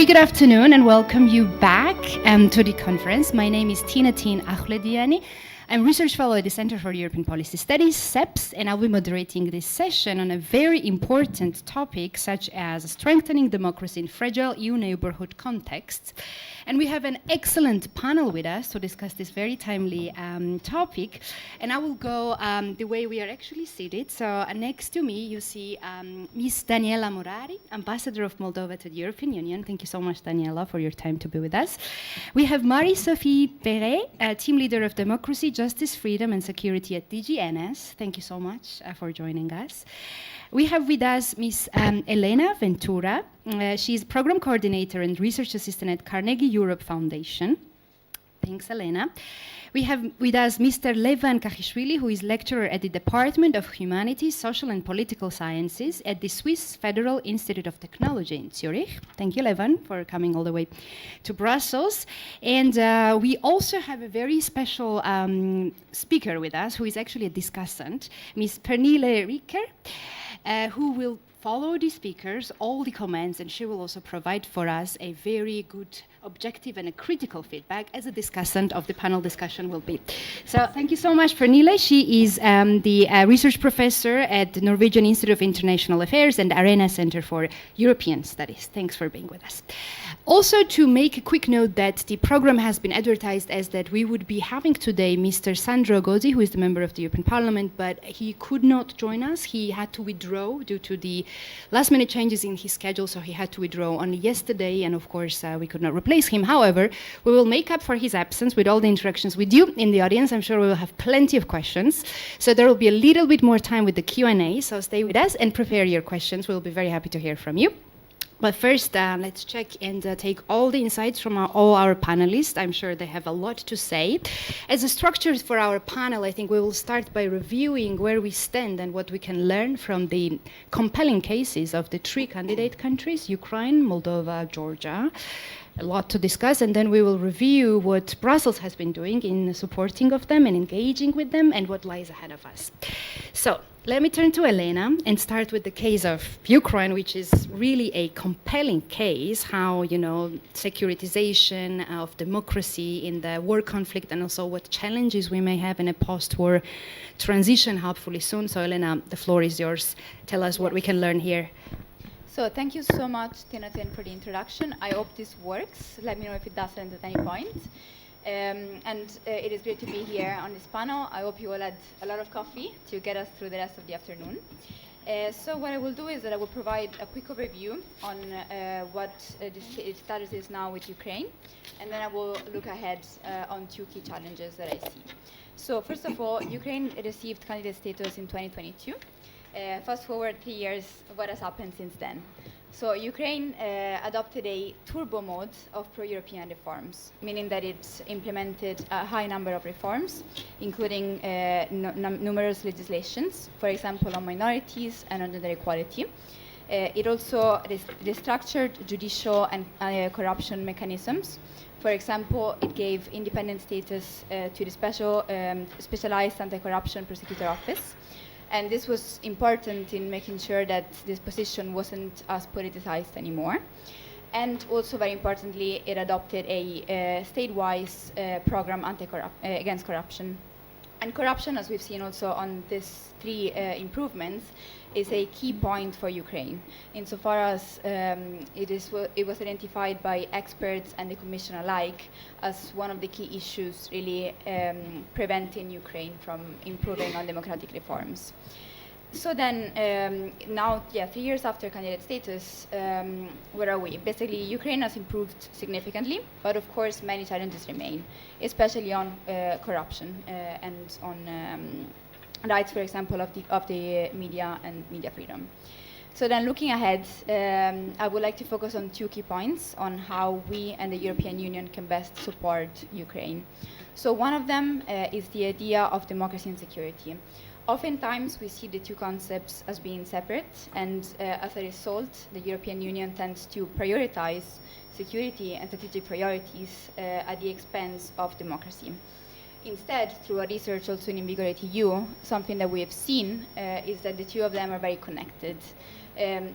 very good afternoon and welcome you back to the conference. My name is Tinatin Akhvlediani. I'm research fellow at the Center for European Policy Studies, CEPS, and I'll be moderating this session on a very important topic such as strengthening democracy in fragile EU neighbourhood contexts. And we have an excellent panel with us to discuss this very timely topic. And I will go the way we are actually seated. So next to me, you see Ms. Daniela Morari, Ambassador of Moldova to the European Union. Thank you so much, Daniela, for your time to be with us. We have Marie-Sophie Perret, Team Leader of Democracy, Justice, Freedom and Security at DGNS. Thank you so much for joining us. We have with us Ms. Elena Ventura. She's Program Coordinator and Research Assistant at Carnegie Europe Foundation. Thanks, Elena. We have with us Mr. Levan Kahishvili, who is lecturer at the Department of Humanities, Social and Political Sciences at the Swiss Federal Institute of Technology in Zurich. Thank you, Levan, for coming all the way to Brussels. And we also have a very special speaker with us, who is actually a discussant, Ms. Pernille Rieker, who will follow the speakers, all the comments, and she will also provide for us a very good, objective and a critical feedback as a discussant of the panel discussion will be. So thank you so much, Pernille. She is the research professor at the Norwegian Institute of International Affairs and Arena Center for European Studies. Thanks for being with us. Also, to make a quick note that the program has been advertised as that we would be having today Mr. Sandro Gozzi, who is the member of the European Parliament, but he could not join us. He had to withdraw due to the last-minute changes in his schedule, so he had to withdraw only yesterday, and of course we could not replace him. However, we will make up for his absence with all the interactions with you in the audience. I'm sure we will have plenty of questions, so there will be a little bit more time with the Q&A, so stay with us and prepare your questions. We'll be very happy to hear from you. But first, let's check and take all the insights from all our panelists. I'm sure they have a lot to say. As a structure for our panel, I think we will start by reviewing where we stand and what we can learn from the compelling cases of the three candidate countries, Ukraine, Moldova, Georgia. A lot to discuss, and then we will review what Brussels has been doing in supporting of them and engaging with them and what lies ahead of us. So let me turn to Elena and start with the case of Ukraine, which is really a compelling case, how, you know, securitization of democracy in the war conflict and also what challenges we may have in a post-war transition, hopefully soon. So Elena, the floor is yours. Tell us what we can learn here. So thank you so much, Tinatin, for the introduction. I hope this works. Let me know if it doesn't at any point. It is great to be here on this panel. I hope you all had a lot of coffee to get us through the rest of the afternoon. So what I will do is that I will provide a quick overview on what the status is now with Ukraine, and then I will look ahead on two key challenges that I see. So first of all, Ukraine received candidate status in 2022. Fast forward 3 years, what has happened since then? So Ukraine adopted a turbo mode of pro-European reforms, meaning that it implemented a high number of reforms, including numerous legislations, for example, on minorities and on gender equality. It also restructured judicial and corruption mechanisms. For example, it gave independent status to the specialized anti-corruption prosecutor office. And this was important in making sure that this position wasn't as politicized anymore. And also, very importantly, it adopted a state-wise program against corruption. And corruption, as we've seen also on these three improvements, is a key point for Ukraine, insofar as it was identified by experts and the Commission alike as one of the key issues really preventing Ukraine from improving on democratic reforms. So then, now, 3 years after candidate status, where are we? Basically, Ukraine has improved significantly, but of course, many challenges remain, especially on corruption and on rights, for example, of the media and media freedom. So then, looking ahead, I would like to focus on two key points on how we and the European Union can best support Ukraine. So one of them is the idea of democracy and security. Oftentimes, we see the two concepts as being separate, and as a result, the European Union tends to prioritize security and strategic priorities at the expense of democracy. Instead, through our research also in InvigoratEU, something that we have seen is that the two of them are very connected.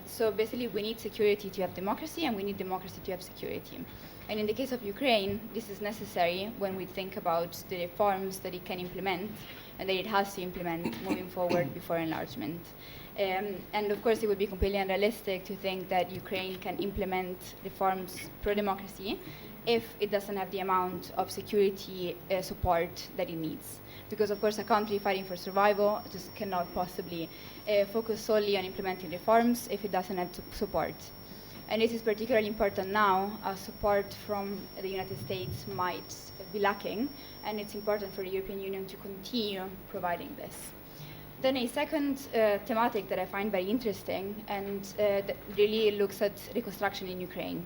So basically, we need security to have democracy, and we need democracy to have security. And in the case of Ukraine, this is necessary when we think about the reforms that it can implement and that it has to implement moving forward before enlargement. And of course, it would be completely unrealistic to think that Ukraine can implement reforms pro-democracy if it doesn't have the amount of security support that it needs. Because of course, a country fighting for survival just cannot possibly focus solely on implementing reforms if it doesn't have support. And this is particularly important now, as support from the United States might be lacking, and it's important for the European Union to continue providing this. Then a second thematic that I find very interesting, and that really looks at reconstruction in Ukraine.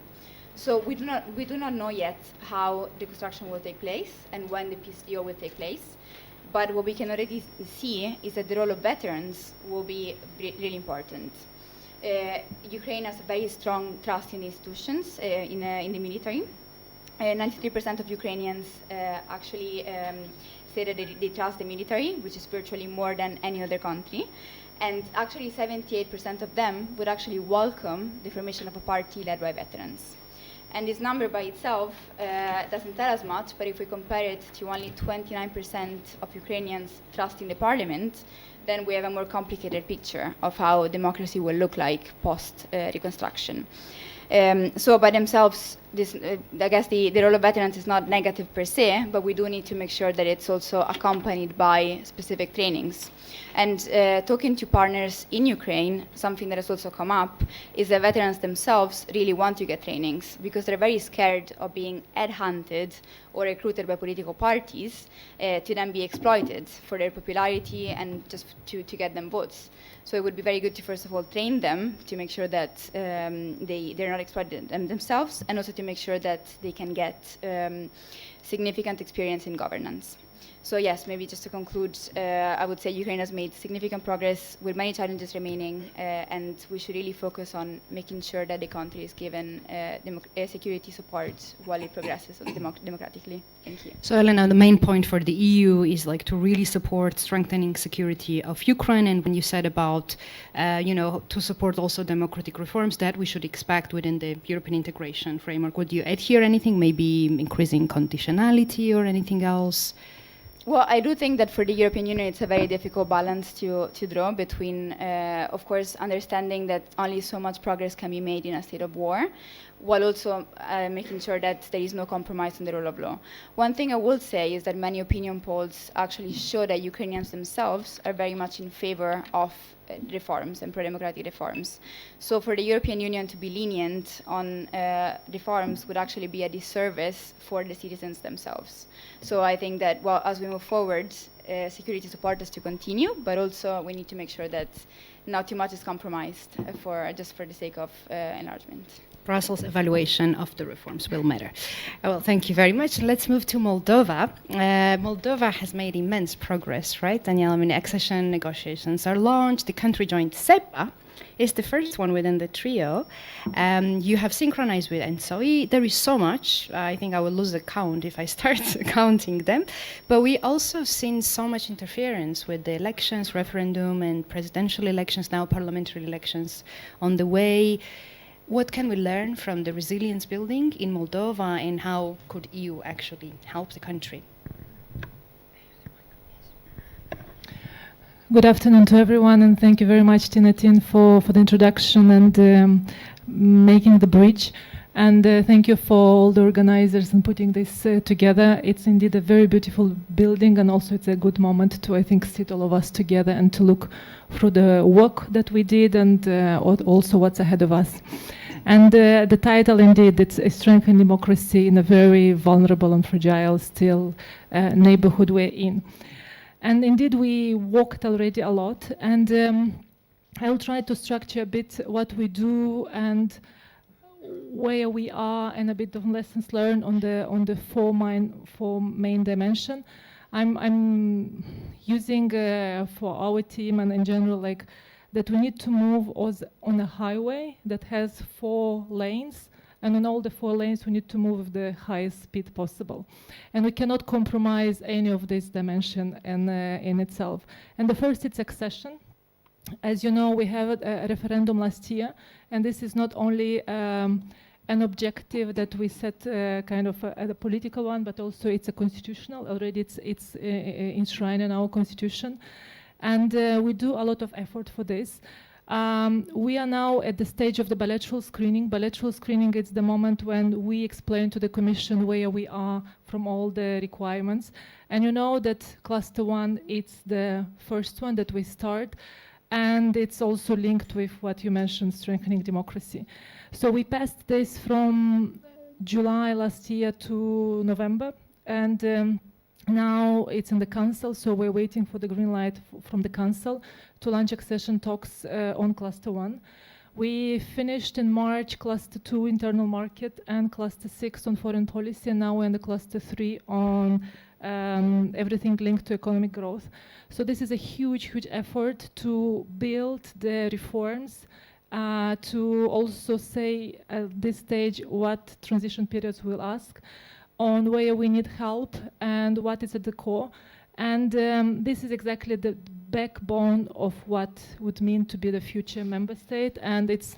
So we do not know yet how reconstruction will take place and when the peace deal will take place. But what we can already see is that the role of veterans will be really important. Ukraine has a very strong trust in institutions, in the military. 93% of Ukrainians actually say that they trust the military, which is virtually more than any other country. And actually 78% of them would actually welcome the formation of a party led by veterans. And this number by itself doesn't tell us much, but if we compare it to only 29% of Ukrainians trusting the parliament, then we have a more complicated picture of how democracy will look like post-reconstruction. So by themselves, I guess the role of veterans is not negative per se, but we do need to make sure that it's also accompanied by specific trainings. And talking to partners in Ukraine, something that has also come up is that veterans themselves really want to get trainings because they're very scared of being headhunted or recruited by political parties to then be exploited for their popularity and just to get them votes. So it would be very good to, first of all, train them to make sure that they're not exploited themselves, and also to make sure that they can get significant experience in governance. So yes, maybe just to conclude, I would say Ukraine has made significant progress with many challenges remaining, and we should really focus on making sure that the country is given security support while it progresses democratically. Thank you. So Elena, the main point for the EU is like to really support strengthening security of Ukraine, and when you said about, to support also democratic reforms that we should expect within the European integration framework, would you add here anything, maybe increasing conditionality or anything else? Well, I do think that for the European Union, it's a very difficult balance to draw between, of course, understanding that only so much progress can be made in a state of war, while also making sure that there is no compromise on the rule of law. One thing I will say is that many opinion polls actually show that Ukrainians themselves are very much in favor of reforms and pro-democratic reforms. So for the European Union to be lenient on reforms would actually be a disservice for the citizens themselves. So I think that, well, as we move forward, security support is to continue, but also we need to make sure that not too much is compromised just for the sake of enlargement. Brussels' evaluation of the reforms will matter. Well, thank you very much. Let's move to Moldova. Moldova has made immense progress, right, Danielle? I mean, accession negotiations are launched. The country joined CEPA. It's the first one within the trio. You have synchronized with ENSOI. There is so much. I think I will lose the count if I start counting them. But we also have seen so much interference with the elections, referendum, and presidential elections, now parliamentary elections on the way. What can we learn from the resilience building in Moldova, and how could EU actually help the country? Good afternoon to everyone, and thank you very much, Tinatin, for the introduction and making the bridge. And thank you for all the organizers and putting this together. It's indeed a very beautiful building, and also it's a good moment to, I think, sit all of us together and to look through the work that we did and also what's ahead of us. And the title, indeed, it's a strengthening democracy in a very vulnerable and fragile still neighborhood we're in. And indeed, we walked already a lot, and I'll try to structure a bit what we do and where we are, and a bit of lessons learned on the four main dimension. I'm using for our team and in general, like that we need to move on a highway that has 4 lanes, and in all the 4 lanes we need to move with the highest speed possible. And we cannot compromise any of this dimension in itself. And the first is accession. As you know, we had a referendum last year, and this is not only an objective that we set kind of a political one, but also it's a constitutional. Already it's enshrined in our constitution. And we do a lot of effort for this. We are now at the stage of the bilateral screening. Bilateral screening is the moment when we explain to the Commission where we are from all the requirements. And you know that Cluster 1, it's the first one that we start. And it's also linked with what you mentioned, strengthening democracy. So we passed this from July last year to November, and now it's in the Council, so we're waiting for the green light from the Council to launch accession talks on Cluster 1. We finished in March Cluster 2 internal market and Cluster 6 on foreign policy, and now we're in the Cluster 3 on everything linked to economic growth. So this is a huge, huge effort to build the reforms, to also say at this stage what transition periods will ask, on where we need help and what is at the core. And this is exactly the backbone of what would mean to be the future member state, and it's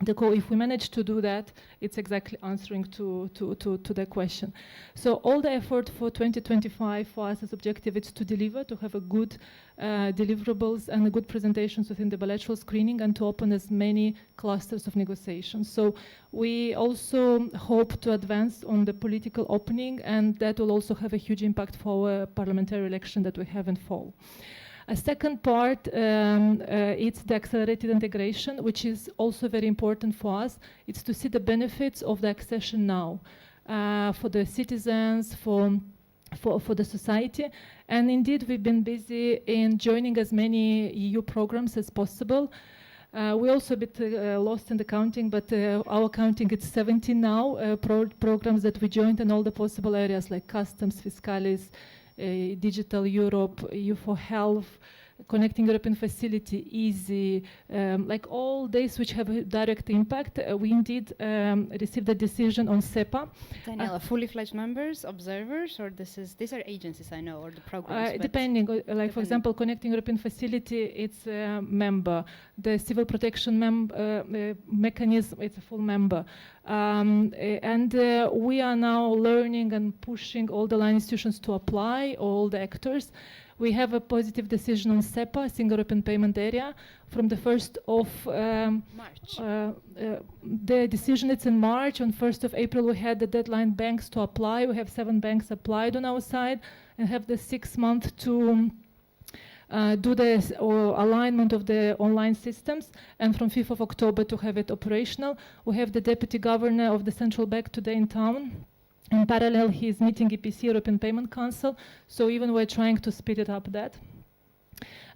the core. If we manage to do that, it's exactly answering to the question. So all the effort for 2025 for us as objective is to deliver, to have a good deliverables and a good presentations within the bilateral screening, and to open as many clusters of negotiations. So we also hope to advance on the political opening, and that will also have a huge impact for our parliamentary election that we have in fall. A second part, it's the accelerated integration, which is also very important for us. It's to see the benefits of the accession now for the citizens, for the society. And indeed, we've been busy in joining as many EU programs as possible. We're also a bit lost in the counting, but our counting is 17 now, programs that we joined in all the possible areas like customs, fiscalis, Digital Europe, EU for Health, Connecting European Facility, EASY, like all these which have a direct impact. We indeed received a decision on SEPA. Daniela, fully fledged members, observers, or these are agencies, I know, or the programs? Depending, like for example, Connecting European Facility, it's a member. The Civil Protection mechanism, it's a full member. And we are now learning and pushing all the line institutions to apply, all the actors. We have a positive decision on SEPA, Single European Payment Area, from the 1st of March. The decision is in March. On 1st of April, we had the deadline banks to apply. We have 7 banks applied on our side and have the 6 months to do the alignment of the online systems, and from 5th of October to have it operational. We have the Deputy Governor of the Central Bank today in town. In parallel, he is meeting EPC, European Payment Council, so even we're trying to speed it up that.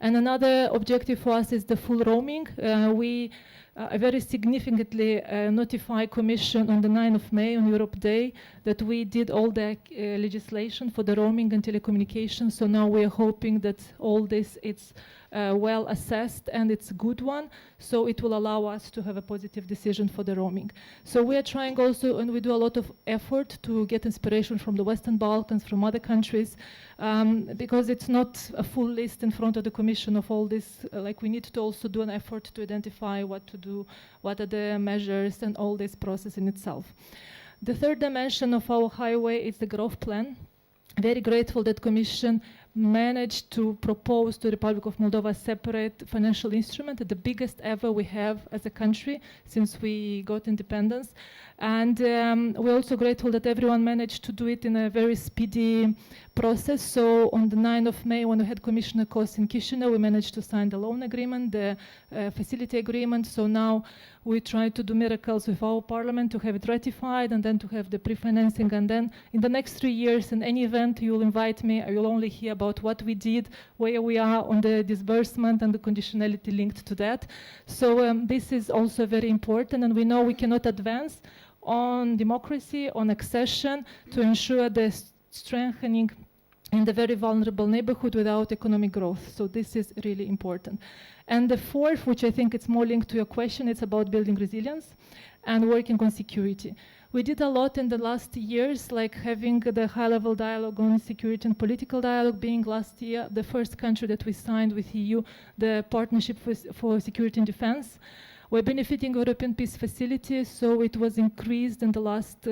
And another objective for us is the full roaming. We very significantly notify Commission on the 9th of May, on Europe Day, that we did all the legislation for the roaming and telecommunications. So now we are hoping that all this is well assessed and it's a good one. So it will allow us to have a positive decision for the roaming. So we are trying also, and we do a lot of effort to get inspiration from the Western Balkans, from other countries, because it's not a full list in front of the Commission of all this. Like we need to also do an effort to identify what to do, what are the measures, and all this process in itself. The third dimension of our highway is the growth plan. Very grateful that Commission managed to propose to the Republic of Moldova a separate financial instrument, the biggest ever we have as a country since we got independence. And we're also grateful that everyone managed to do it in a very speedy process. So on the 9th of May, when we had Commissioner Kos in Chisinau, we managed to sign the loan agreement, the facility agreement. So now we try to do miracles with our parliament to have it ratified, and then to have the pre-financing. And then in the next 3 years, in any event, you'll invite me, you'll only hear about what we did, where we are on the disbursement and the conditionality linked to that. So this is also very important, and we know we cannot advance on democracy, on accession, to ensure the strengthening in the very vulnerable neighborhood without economic growth. So this is really important. And the fourth, which I think it's more linked to your question, it's about building resilience and working on security. We did a lot in the last years, like having the high-level dialogue on security and political dialogue, being last year the first country that we signed with EU the partnership for security and defense. We're benefiting European Peace Facility, so it was increased in the last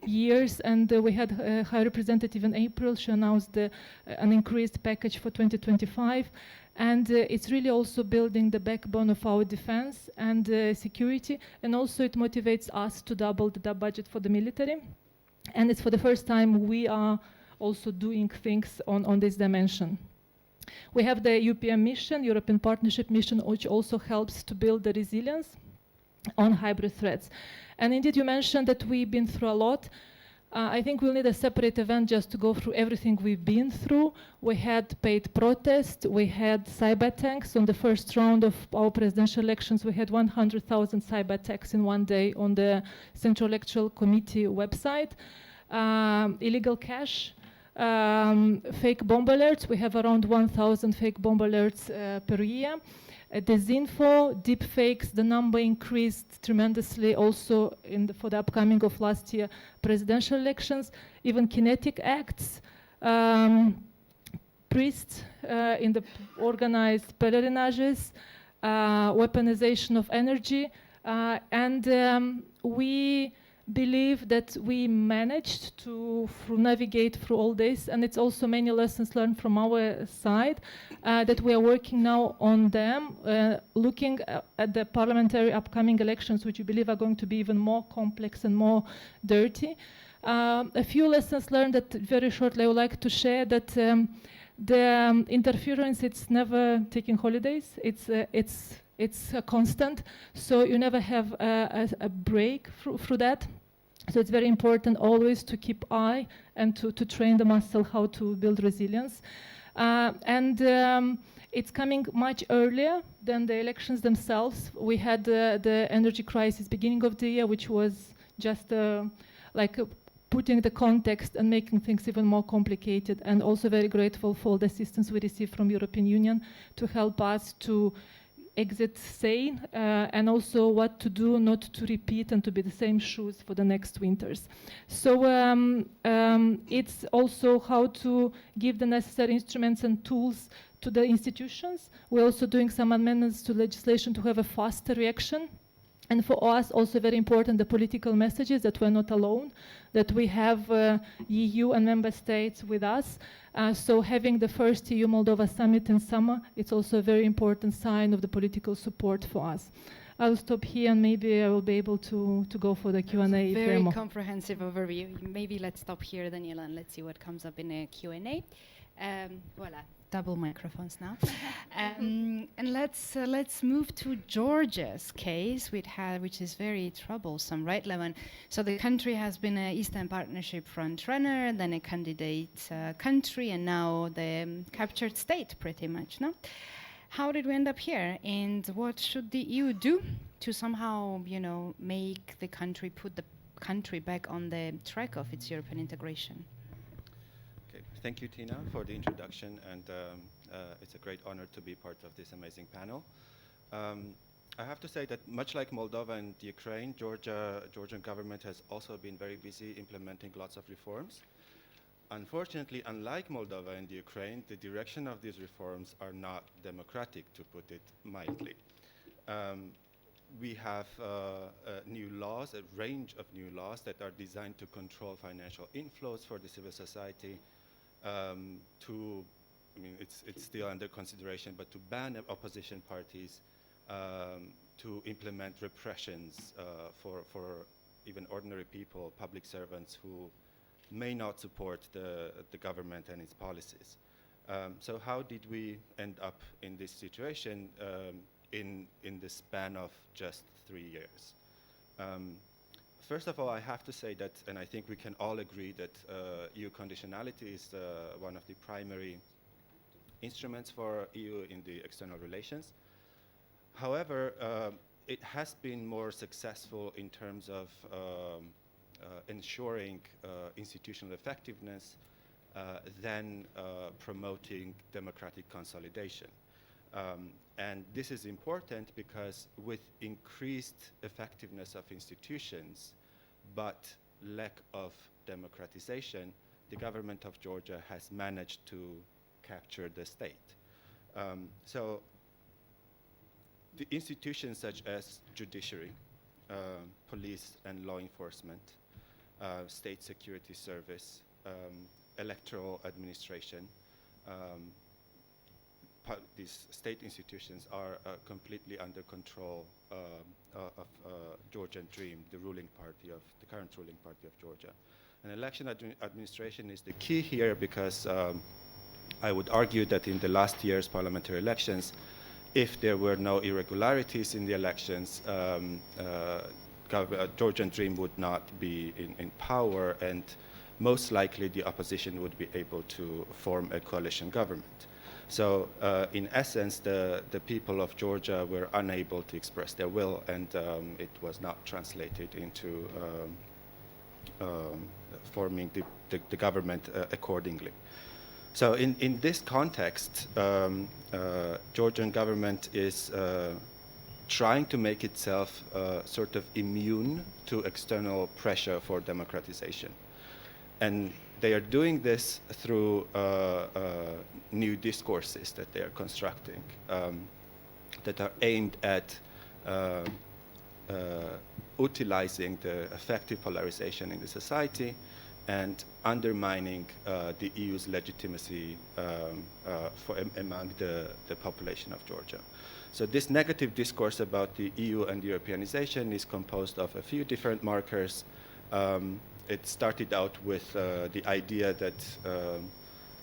years, and we had a High Representative in April. She announced an increased package for 2025, and it's really also building the backbone of our defense and security, and also it motivates us to double the budget for the military, and it's for the first time we are also doing things on this dimension. We have the European mission, European Partnership Mission, which also helps to build the resilience on hybrid threats. And indeed, you mentioned that we've been through a lot. I think we'll need a separate event just to go through everything we've been through. We had paid protest, we had cyber attacks. On the first round of our presidential elections, we had 100,000 cyber attacks in one day on the Central Electoral Committee website. Illegal cash. Fake bomb alerts, we have around 1,000 fake bomb alerts per year. Disinfo, deep fakes, the number increased tremendously also for the upcoming of last year presidential elections. Even kinetic acts, priests in the organized peregrinages, weaponization of energy, and we believe that we managed to navigate through all this, and it's also many lessons learned from our side that we are working now on them, looking at the parliamentary upcoming elections, which we believe are going to be even more complex and more dirty. A few lessons learned that very shortly I would like to share, that the interference, it's never taking holidays, it's a constant, so you never have a break through that. So it's very important always to keep eye and to train the muscle how to build resilience. It's coming much earlier than the elections themselves. We had the energy crisis beginning of the year, which was just putting the context and making things even more complicated, and also very grateful for the assistance we received from European Union to help us to exit sane, and also what to do not to repeat and to be the same shoes for the next winters. So it's also how to give the necessary instruments and tools to the institutions. We're also doing some amendments to legislation to have a faster reaction. And for us, also very important, the political messages that we're not alone, that we have EU and member states with us. So having the first EU-Moldova summit in summer, it's also a very important sign of the political support for us. I'll stop here, and maybe I will be able to go for the Q&A. Very comprehensive overview. Maybe let's stop here, Daniela, and let's see what comes up in a Q&A. Voila. Double microphones now. And let's move to Georgia's case, which is very troublesome, right, Levan? So the country has been an Eastern Partnership front-runner, then a candidate country, and now the captured state, pretty much, no? How did we end up here, and what should the EU do to somehow, make the country, put the country back on the track of its European integration? Okay, thank you, Tina, for the introduction, and it's a great honor to be part of this amazing panel. I have to say that much like Moldova and Ukraine, Georgian government has also been very busy implementing lots of reforms. Unfortunately, unlike Moldova and Ukraine, the direction of these reforms are not democratic, to put it mildly. We have new laws, a range of new laws that are designed to control financial inflows for the civil society, it's still under consideration, but to ban opposition parties, to implement repressions for even ordinary people, public servants who may not support the government and its policies. So how did we end up in this situation in the span of just 3 years? First of all, I have to say that, and I think we can all agree that EU conditionality is one of the primary instruments for EU in the external relations. However, it has been more successful in terms of ensuring institutional effectiveness than promoting democratic consolidation. And this is important because with increased effectiveness of institutions, but lack of democratization, the government of Georgia has managed to capture the state. So the institutions such as judiciary, police and law enforcement, state security service, electoral administration, these state institutions are completely under control of Georgian Dream, the current ruling party of Georgia. And election administration is the key here because I would argue that in the last year's parliamentary elections, if there were no irregularities in the elections, Georgian Dream would not be in power, and most likely the opposition would be able to form a coalition government. So in essence, the people of Georgia were unable to express their will, and it was not translated into forming the government accordingly. So in this context, Georgian government is trying to make itself sort of immune to external pressure for democratization. And they are doing this through new discourses that they are constructing that are aimed at utilizing the effective polarization in the society and undermining the EU's legitimacy among the population of Georgia. So this negative discourse about the EU and Europeanization is composed of a few different markers. It started out with the idea that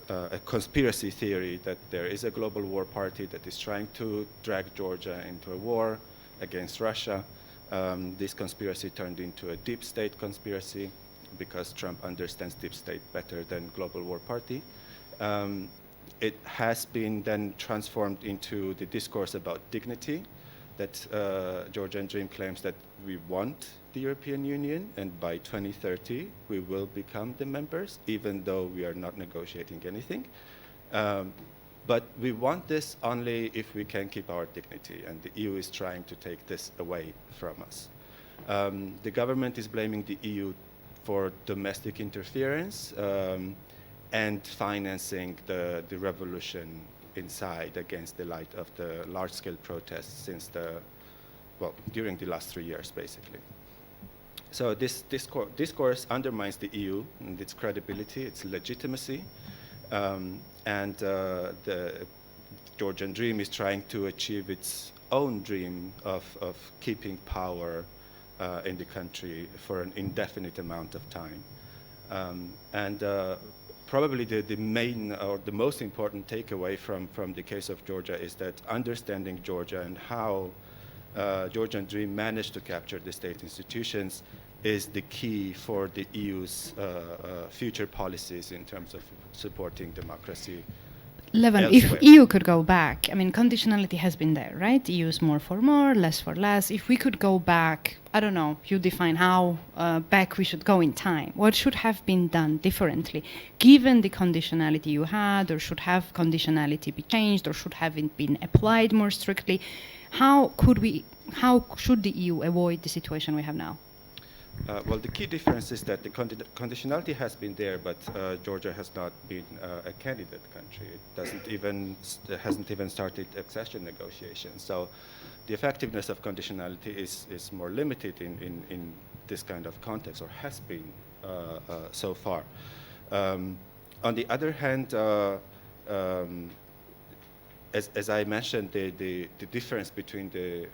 a conspiracy theory that there is a global war party that is trying to drag Georgia into a war against Russia. This conspiracy turned into a deep state conspiracy because Trump understands deep state better than global war party. It has been then transformed into the discourse about dignity, that Georgian Dream claims that we want the European Union, and by 2030 we will become the members, even though we are not negotiating anything. But we want this only if we can keep our dignity, and the EU is trying to take this away from us. The government is blaming the EU for domestic interference and financing the revolution inside against the light of the large-scale protests since during the last 3 years, basically. So this discourse undermines the EU and its credibility, its legitimacy, and the Georgian Dream is trying to achieve its own dream of keeping power in the country for an indefinite amount of time. Probably the main or the most important takeaway from the case of Georgia is that understanding Georgia and how Georgian Dream managed to capture the state institutions is the key for the EU's future policies in terms of supporting democracy. Levan, if EU could go back, I mean, conditionality has been there, right? EU is more for more, less for less. If we could go back, I don't know, you define how back we should go in time. What should have been done differently, given the conditionality you had, or should have conditionality be changed, or should have it been applied more strictly? How should the EU avoid the situation we have now? Well, the key difference is that the conditionality has been there, but Georgia has not been a candidate country. It hasn't even started accession negotiations. So the effectiveness of conditionality is more limited in this kind of context, or has been so far. On the other hand, as I mentioned, the difference between the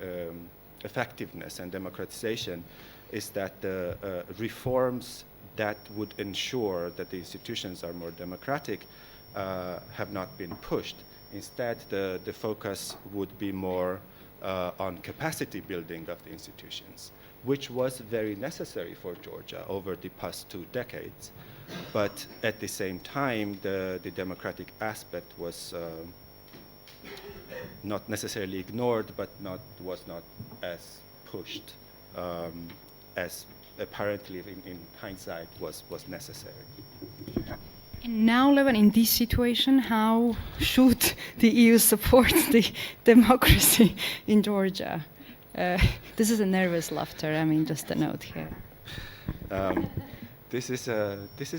effectiveness and democratization is that the reforms that would ensure that the institutions are more democratic have not been pushed. Instead, the focus would be more on capacity building of the institutions, which was very necessary for Georgia over the past 2 decades. But at the same time, the democratic aspect was not necessarily ignored, but was not as pushed as apparently in hindsight was necessary. And now, Levan, in this situation, how should the EU support the democracy in Georgia? This is a nervous laughter, I mean, just a note here. This is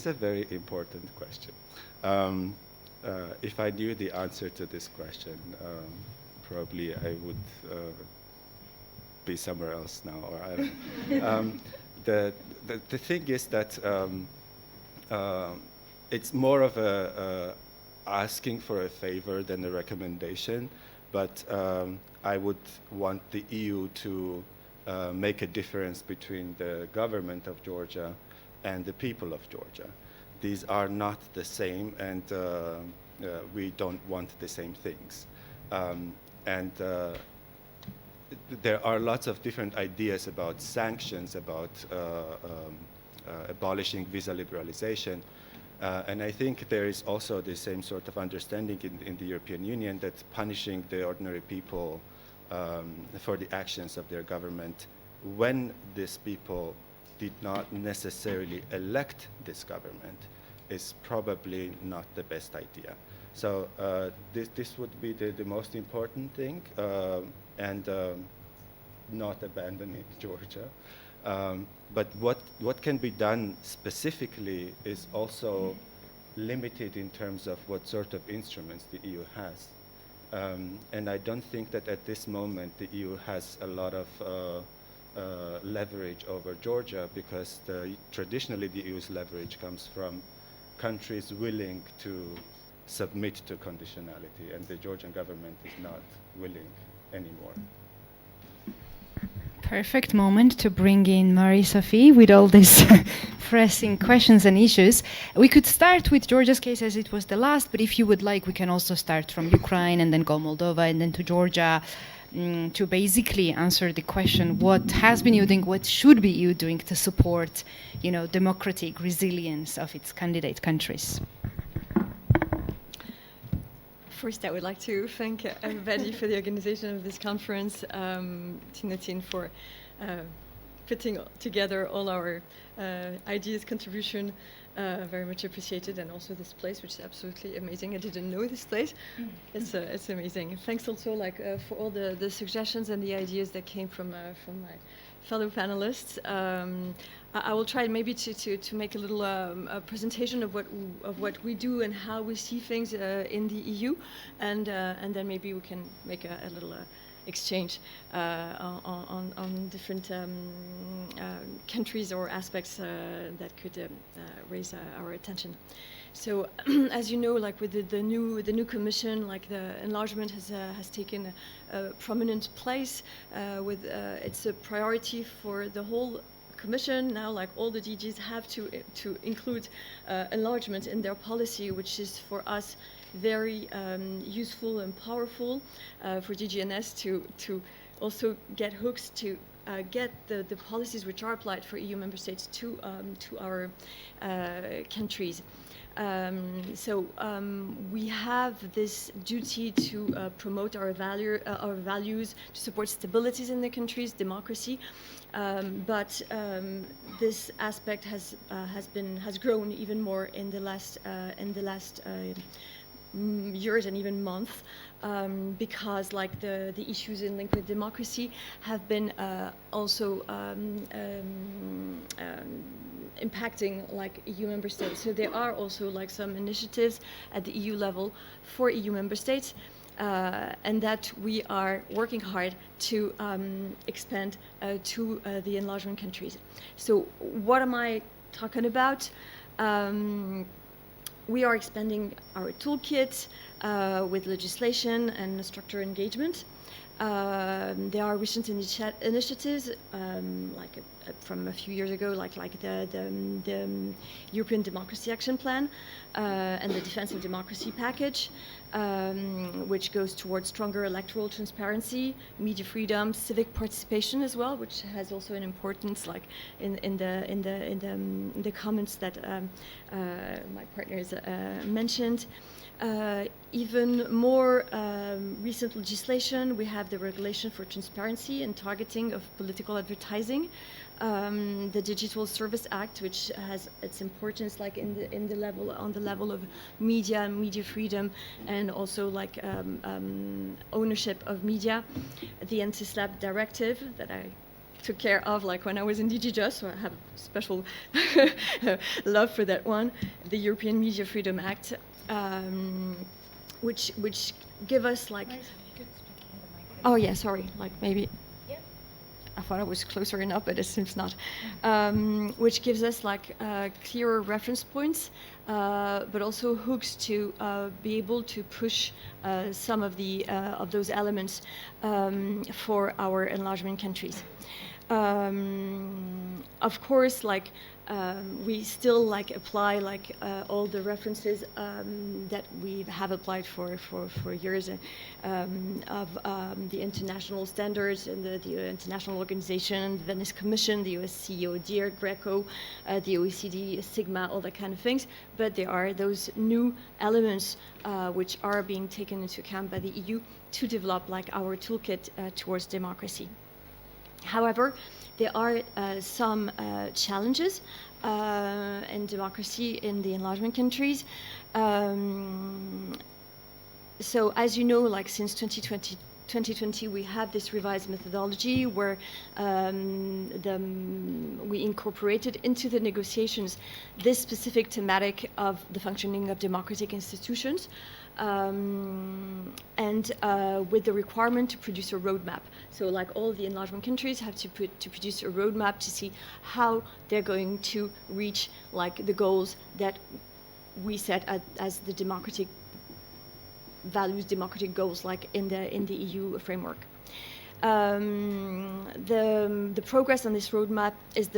a very important question. If I knew the answer to this question, probably I would be somewhere else now, or I don't know. The thing is that it's more of a asking for a favor than a recommendation, but I would want the EU to make a difference between the government of Georgia and the people of Georgia. These are not the same, and we don't want the same things. There are lots of different ideas about sanctions, about abolishing visa liberalization. And I think there is also the same sort of understanding in the European Union that punishing the ordinary people for the actions of their government when these people did not necessarily elect this government is probably not the best idea. So this would be the most important thing, and not abandoning Georgia. But what can be done specifically is also limited in terms of what sort of instruments the EU has. And I don't think that at this moment the EU has a lot of leverage over Georgia, because traditionally the EU's leverage comes from countries willing to submit to conditionality, and the Georgian government is not willing anymore. Perfect moment to bring in Marie-Sophie with all these pressing questions and issues. We could start with Georgia's case as it was the last, but if you would like, we can also start from Ukraine and then go Moldova and then to Georgia, to basically answer the question, what has been EU doing, what should be EU doing to support, democratic resilience of its candidate countries? First, I would like to thank everybody for the organization of this conference, Tinatin for putting together all our ideas, contribution, very much appreciated, and also this place, which is absolutely amazing. I didn't know this place. It's amazing. Thanks also for all the suggestions and the ideas that came from my fellow panelists. I will try maybe to make a little presentation of what we do and how we see things in the EU, and then maybe we can make a little exchange on different countries or aspects that could raise our attention. So, as you know, with the new commission, the enlargement has taken a prominent place. It's a priority for the whole Commission now. All the DGs have to include enlargement in their policy, which is for us very useful and powerful for DGNS to also get hooks to get the policies which are applied for EU member states to our countries. We have this duty to promote our values, to support stabilities in the countries, democracy. But this aspect has grown even more in the last years and even months, because the issues in link with democracy have been also impacting EU member states. So there are also some initiatives at the EU level for EU member states, and that we are working hard to expand to the enlargement countries. So what am I talking about? We are expanding our toolkit with legislation and structured engagement. There are recent initiatives, from a few years ago, like the European Democracy Action Plan and the Defense of Democracy package, which goes towards stronger electoral transparency, media freedom, civic participation as well, which has also an importance, in the comments that my partners mentioned. Even more recent legislation, we have the regulation for transparency and targeting of political advertising, the Digital Service Act, which has its importance on the level of media freedom, and also ownership of media, the Anti-SLAPP directive that I took care of, like when I was in DG Just, so I have a special love for that one, the European Media Freedom Act, which give us like. Oh yeah, sorry, like maybe. I thought I was closer enough, but it seems not. Which gives us like clearer reference points, but also hooks to be able to push some of those elements for our enlargement countries. Of course, like we still like apply like all the references that we have applied for years of the international standards and the international organization, the Venice Commission, the OSCE, ODIHR, Greco, the OECD, Sigma, all that kind of things. But there are those new elements which are being taken into account by the EU to develop like our toolkit towards democracy. However, there are some challenges in democracy in the enlargement countries. So as you know, like since 2020, we have this revised methodology where we incorporated into the negotiations this specific thematic of the functioning of democratic institutions. And with the requirement to produce a roadmap. So like all the enlargement countries have to produce a roadmap to see how they're going to reach like the goals that we set as the democratic values, democratic goals, like in the EU framework. The progress on this roadmap is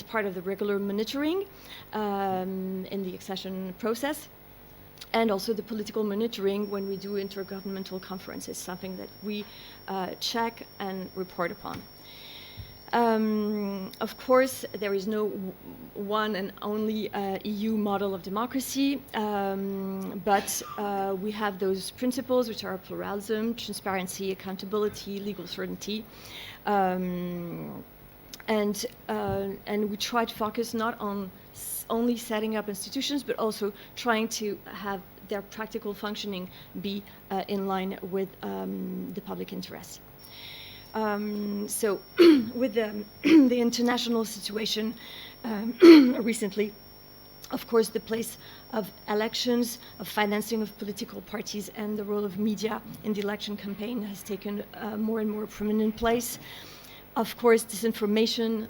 part of the regular monitoring in the accession process. And also the political monitoring when we do intergovernmental conferences, something that we check and report upon. Of course, there is no one and only EU model of democracy, but we have those principles which are pluralism, transparency, accountability, legal certainty. And we try to focus not on only setting up institutions, but also trying to have their practical functioning be in line with the public interest. So with the international situation recently, of course, the place of elections, of financing of political parties, and the role of media in the election campaign has taken more and more prominent place. Of course, disinformation,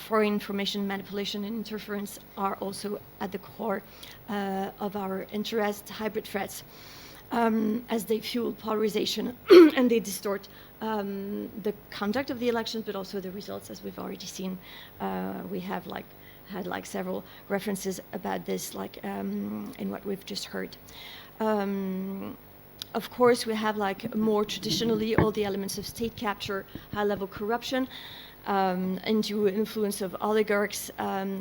foreign information manipulation and interference are also at the core of our interest, hybrid threats, as they fuel polarization and they distort the conduct of the elections, but also the results, as we've already seen. We have had several references about this, in what we've just heard. Of course, we have more traditionally all the elements of state capture, high-level corruption, undue influence of oligarchs,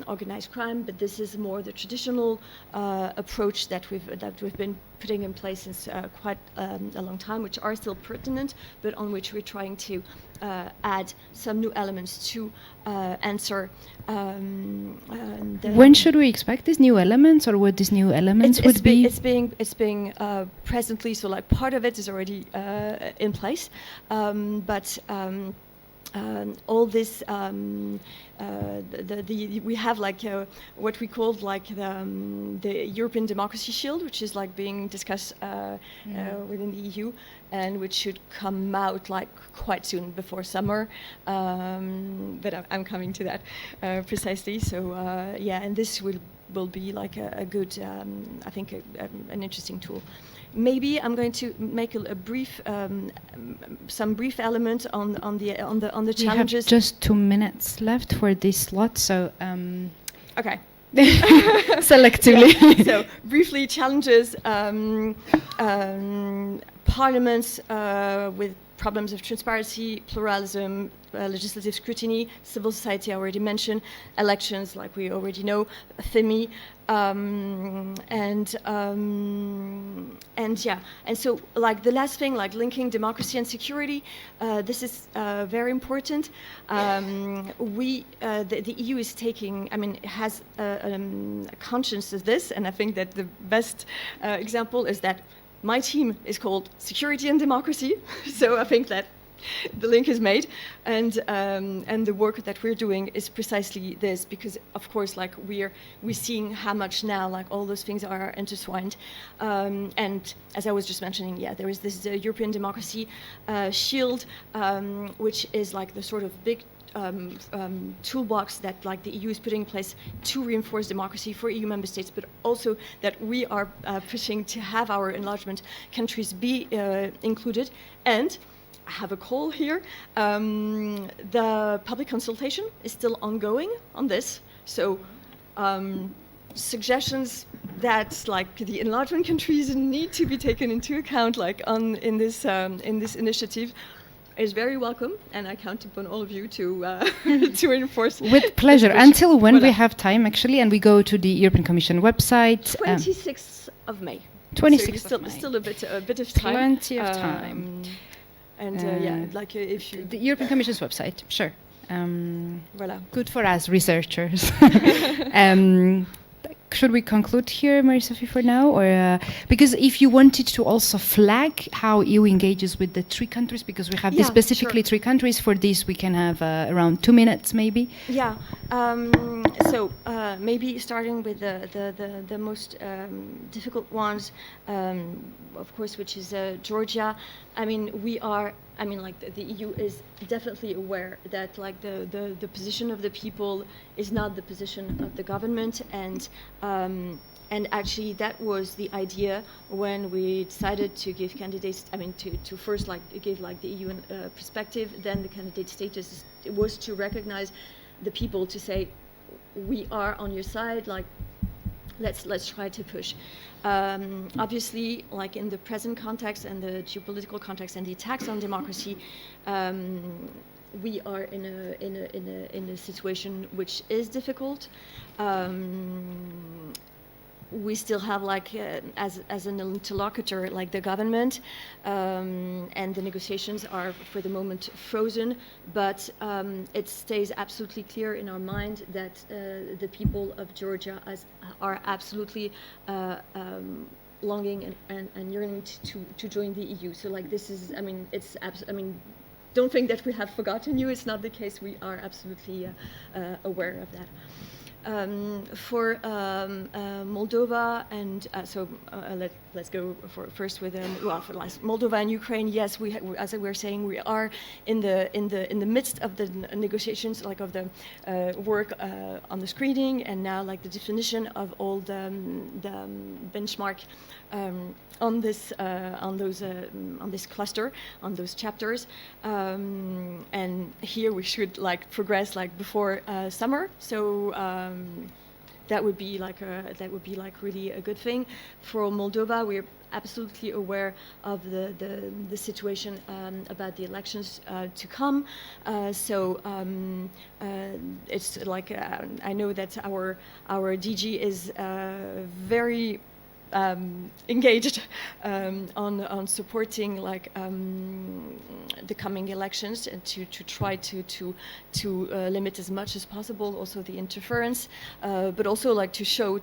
organized crime. But this is more the traditional approach that we've been putting in place since quite a long time, which are still pertinent, but on which we're trying to add some new elements to answer. When should we expect these new elements, or what these new elements would be? It's being presently, so part of it is already in place, but all this we have what we called the European Democracy Shield, which is being discussed within the EU, and which should come out quite soon before summer. But I'm coming to that precisely. So yeah, and this will be a good, I think, an interesting tool. Maybe I'm going to make a brief, some brief element on the challenges. We have just 2 minutes left for this slot, so okay. Selectively. Yeah. So briefly, challenges: parliaments with problems of transparency, pluralism, legislative scrutiny, civil society I already mentioned, elections like we already know, FIMI, and yeah, and so the last thing, linking democracy and security, this is very important. The EU is taking, has a conscience of this, and I think that the best example is that my team is called Security and Democracy, so I think that the link is made, and the work that we're doing is precisely this, because of course, like we're seeing how much now, like all those things are intertwined, and as I was just mentioning, yeah, there is this European democracy shield, which is like the sort of big toolbox that like the EU is putting in place to reinforce democracy for EU member states, but also that we are pushing to have our enlargement countries be included. And I have a call here. The public consultation is still ongoing on this. So suggestions that like the enlargement countries need to be taken into account like in this initiative is very welcome, and I count upon all of you to to enforce. With pleasure. Until when Voilà. we have time, actually, and we go to the European Commission website. 26th of May. 26th So of May. Still a bit of time. Plenty of time. And yeah, like if you The European Commission's website, sure. voilà. Good for us researchers. Should we conclude here, Marie-Sophie, for now? Or because if you wanted to also flag how EU engages with the three countries, because we have Yeah, specifically sure. three countries, for this we can have around 2 minutes maybe. Yeah. So maybe starting with the most difficult ones, of course, which is Georgia. I mean, like the EU is definitely aware that like the position of the people is not the position of the government, and actually that was the idea when we decided to give candidates, to first like give like the EU perspective, then the candidate status was to recognize the people, to say we are on your side, like let's try to push. Obviously, like in the present context and the geopolitical context and the attacks on democracy, we are in a situation which is difficult. We still have like as an interlocutor like the government, and the negotiations are for the moment frozen, but it stays absolutely clear in our mind that the people of Georgia are absolutely longing and yearning to join the EU. So like this is, don't think that we have forgotten you. It's not the case. We are absolutely aware of that. For Moldova, and let's go first with for Moldova and Ukraine. Yes, as we were saying, we are in the midst of the negotiations, like of the work on the screening, and now like the definition of all the benchmark on this cluster, on those chapters, and here we should like progress like before summer. So that would be like really a good thing. For Moldova, we're absolutely aware of the situation about the elections to come. So it's like I know that our DG is very engaged on supporting like the coming elections, and to try to limit as much as possible also the interference, but also like to show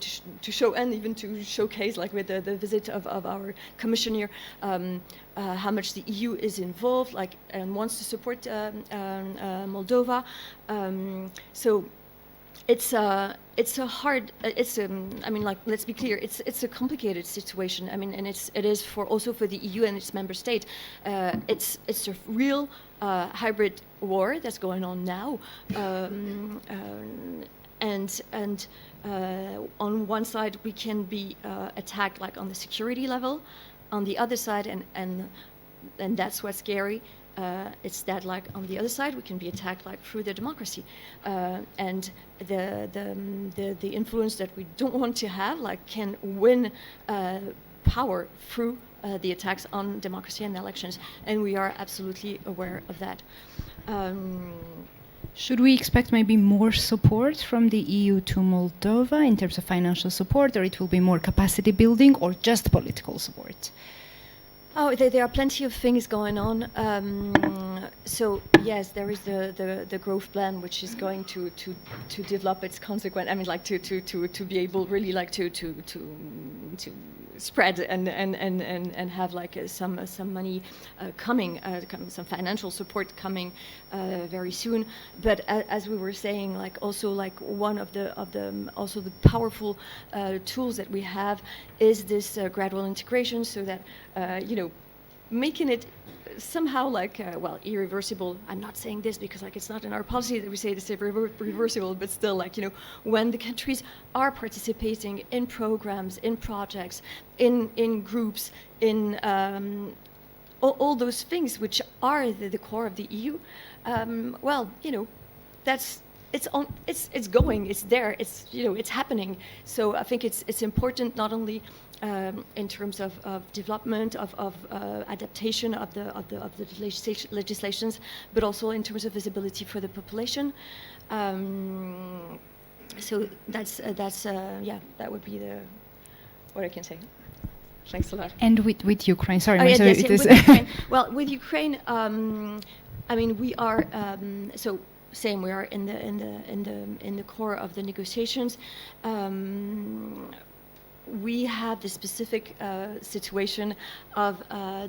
and even to showcase like with the visit of our commissioner how much the EU is involved, like, and wants to support Moldova. So it's a hard. Let's be clear. It's a complicated situation. And it is also for the EU and its member state. It's a real hybrid war that's going on now, and on one side we can be attacked like on the security level, on the other side, and that's what's scary. It's that like on the other side we can be attacked like through the democracy, and the influence that we don't want to have like can win power through the attacks on democracy and elections, and we are absolutely aware of that. Should we expect maybe more support from the EU to Moldova in terms of financial support, or it will be more capacity building, or just political support? Oh, there are plenty of things going on. So yes, there is the growth plan, which is going to develop its consequence. To be able really like to spread and have like some money coming, some financial support coming very soon. But as we were saying, like also like one of the also the powerful tools that we have is this gradual integration, so that making it somehow like well, irreversible. I'm not saying this because like it's not in our policy that we say this is reversible, but still like when the countries are participating in programs, in projects, in groups, in all those things which are the core of the EU. Well, that's it's going, it's there, it's happening. So I think it's important not only in terms of development, of adaptation of the legislations, but also in terms of visibility for the population. So that's yeah, that would be what I can say. Thanks a lot. And with Ukraine, sorry, Oh, yeah, sorry, yes, it yeah, is with Ukraine. Well, with Ukraine, I mean, we are so same. We are in the core of the negotiations. We have the specific situation of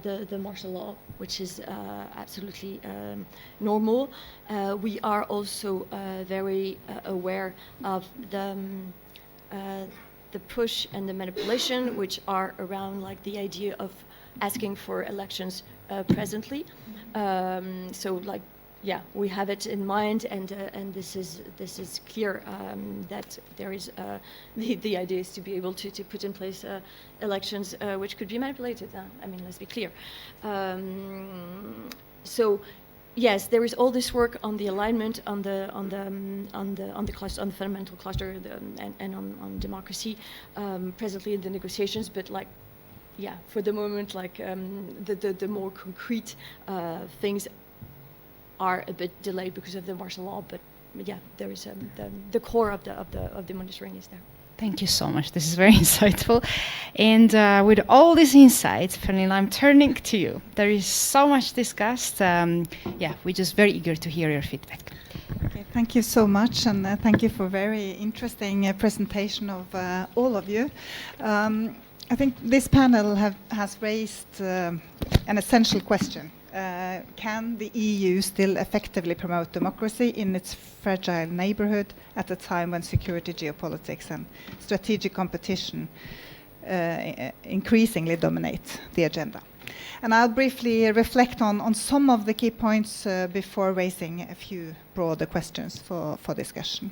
the martial law, which is absolutely normal. We are also very aware of the push and the manipulation, which are around like the idea of asking for elections presently. So like, yeah, we have it in mind, and this is clear that there is the idea is to be able to put in place elections which could be manipulated. I mean, let's be clear. So yes, there is all this work on the alignment, on the cluster, on the fundamental cluster, and on democracy presently in the negotiations. But like, yeah, for the moment, like the more concrete things are a bit delayed because of the martial law. But yeah, there is the core of the monitoring is there. Thank you so much. This is very insightful. And with all these insights, Pernilla, I'm turning to you. There is so much discussed. Yeah, we're just very eager to hear your feedback. Okay, thank you so much, and thank you for a very interesting presentation of all of you. I think this panel has raised an essential question. Can the EU still effectively promote democracy in its fragile neighbourhood at a time when security, geopolitics and strategic competition increasingly dominate the agenda? And I'll briefly reflect on some of the key points before raising a few broader questions for discussion.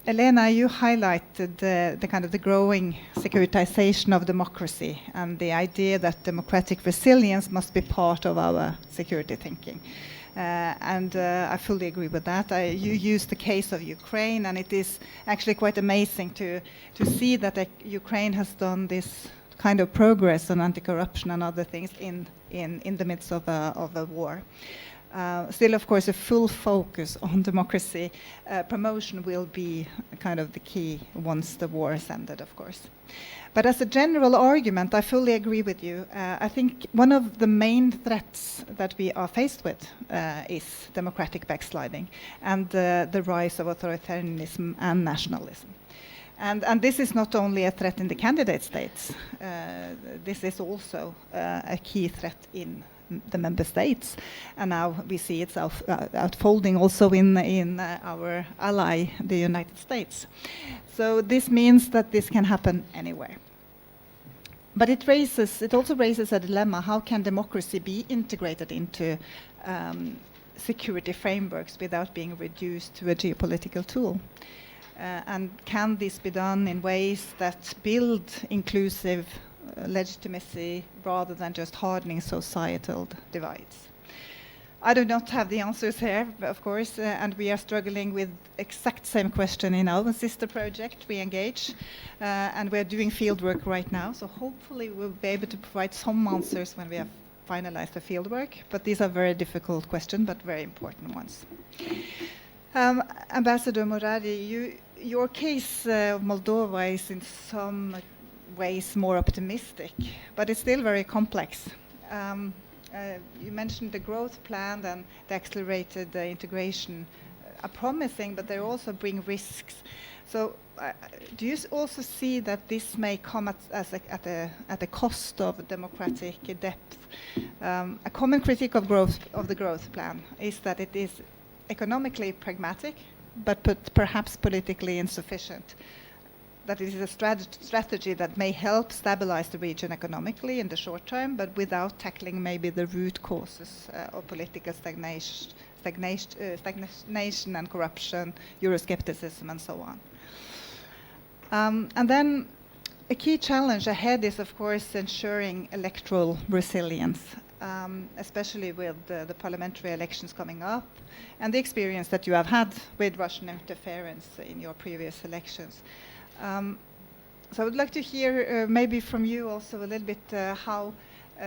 Elena, you highlighted the kind of the growing securitization of democracy and the idea that democratic resilience must be part of our security thinking. And I fully agree with that. You used the case of Ukraine, and it is actually quite amazing to see that Ukraine has done this kind of progress on anti-corruption and other things in the midst of a war. Still, of course, a full focus on democracy promotion will be kind of the key once the war is ended, of course. But as a general argument, I fully agree with you. I think one of the main threats that we are faced with is democratic backsliding and the rise of authoritarianism and nationalism. And this is not only a threat in the candidate states. This is also a key threat in the member states, and now we see it's unfolding also in our ally, the United States. So this means that this can happen anywhere. But it also raises a dilemma: how can democracy be integrated into security frameworks without being reduced to a geopolitical tool? And can this be done in ways that build inclusive legitimacy rather than just hardening societal divides? I do not have the answers here, of course, and we are struggling with exact same question in our sister project, We Engage, and we're doing field work right now, so hopefully we'll be able to provide some answers when we have finalized the field work, but these are very difficult questions, but very important ones. Ambassador Moradi, your case of Moldova is in some ways more optimistic, but it's still very complex. You mentioned the growth plan and the accelerated integration are promising, but they also bring risks. So do you also see that this may come at a cost of democratic depth? A common critique of the growth plan is that it is economically pragmatic, but perhaps politically insufficient. That it is a strategy that may help stabilize the region economically in the short term, but without tackling maybe the root causes of political stagnation and corruption, Euroscepticism, and so on. And then a key challenge ahead is, of course, ensuring electoral resilience, especially with the parliamentary elections coming up and the experience that you have had with Russian interference in your previous elections. So I would like to hear maybe from you also a little bit how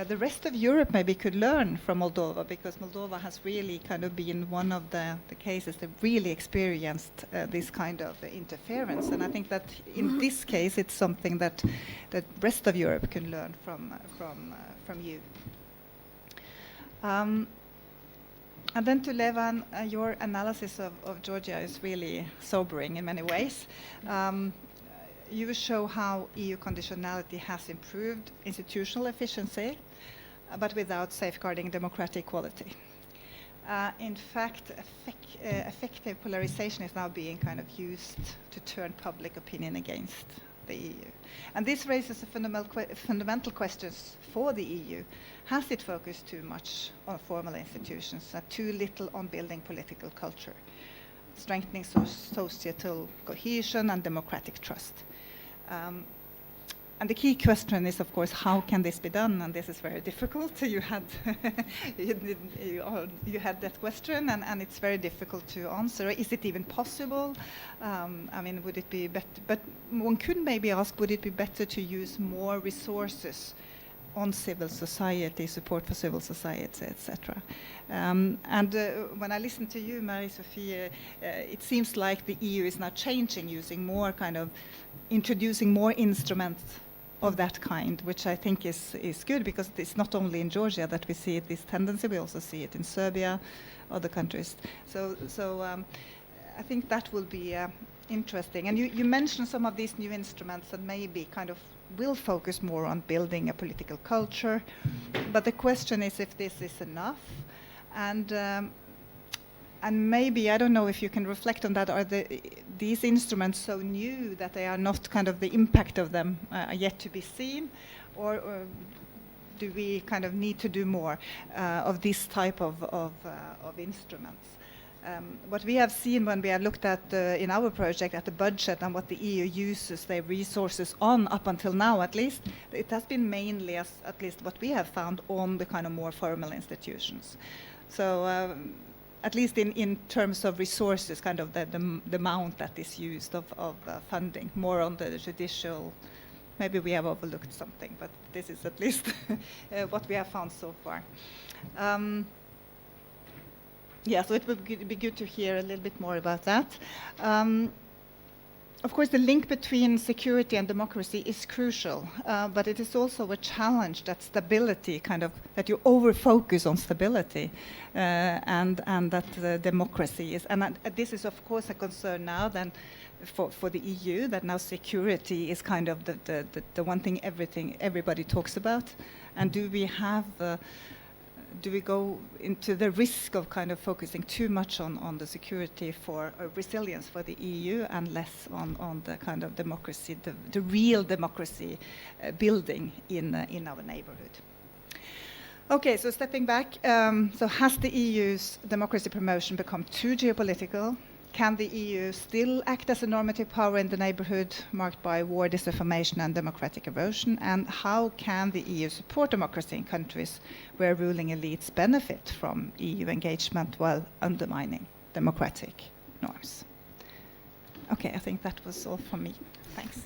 the rest of Europe maybe could learn from Moldova, because Moldova has really kind of been one of the cases that really experienced this kind of interference. And I think that in this case it's something that the rest of Europe can learn from you. And then to Levan, your analysis of Georgia is really sobering in many ways. You show how EU conditionality has improved institutional efficiency, but without safeguarding democratic quality. In fact, effective polarization is now being kind of used to turn public opinion against the EU. And this raises fundamental questions for the EU. Has it focused too much on formal institutions and too little on building political culture, strengthening societal cohesion and democratic trust? And the key question is, of course, how can this be done? And this is very difficult. You had you had that question, and it's very difficult to answer. Is it even possible? I mean, would it be better? But one could maybe ask, would it be better to use more resources on civil society, support for civil society, etc. And when I listen to you, Marie-Sophie, it seems like the EU is now changing, using more kind of, introducing more instruments of that kind, which I think is good, because it's not only in Georgia that we see this tendency, we also see it in Serbia, other countries. So I think that will be interesting. And you mentioned some of these new instruments that maybe kind of will focus more on building a political culture, but the question is if this is enough. And maybe, I don't know if you can reflect on that, are these instruments so new that they are not kind of, the impact of them are yet to be seen, or do we kind of need to do more of this type of instruments? What we have seen when we have looked at, in our project, at the budget and what the EU uses their resources on up until now, at least, it has been mainly, at least what we have found, on the kind of more formal institutions. So at least in terms of resources, kind of the amount that is used of funding, more on the judicial. Maybe we have overlooked something, but this is at least what we have found so far. Yeah, so it would be good to hear a little bit more about that. Of course, the link between security and democracy is crucial, but it is also a challenge that stability, kind of, that you over-focus on stability, and that the democracy is, and this is of course a concern now then for the EU, that now security is kind of the one thing everybody talks about. And do we have do we go into the risk of kind of focusing too much on the security for resilience for the EU and less on the kind of democracy, the real democracy building in our neighborhood? Okay, so stepping back, so has the EU's democracy promotion become too geopolitical? Can the EU still act as a normative power in the neighborhood marked by war, disinformation, and democratic erosion? And how can the EU support democracy in countries where ruling elites benefit from EU engagement while undermining democratic norms? Okay, I think that was all from me. Thanks.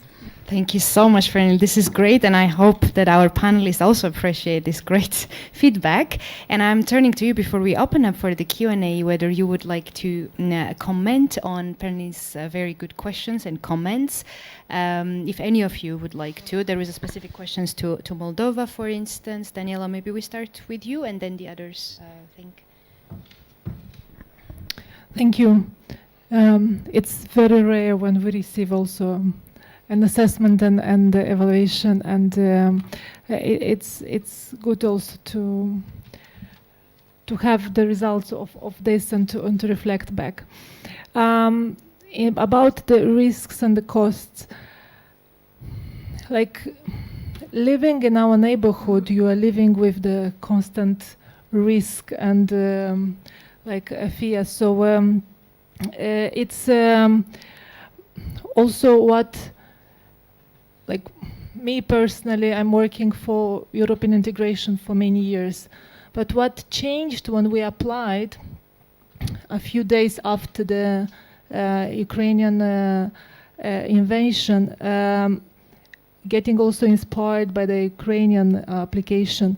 Thank you so much, Fernil. This is great, and I hope that our panelists also appreciate this great feedback. And I'm turning to you before we open up for the Q&A, whether you would like to comment on Fernil's very good questions and comments. If any of you would like to. There is a specific questions to Moldova, for instance. Daniela, maybe we start with you, and then the others, I think. Thank you. It's very rare when we receive also an assessment and evaluation, and it's good also to have the results of this and to reflect back. About the risks and the costs, like living in our neighborhood, you are living with the constant risk and like a fear. So it's also what, like me personally, I'm working for European integration for many years. But what changed when we applied a few days after the Ukrainian invasion, getting also inspired by the Ukrainian application.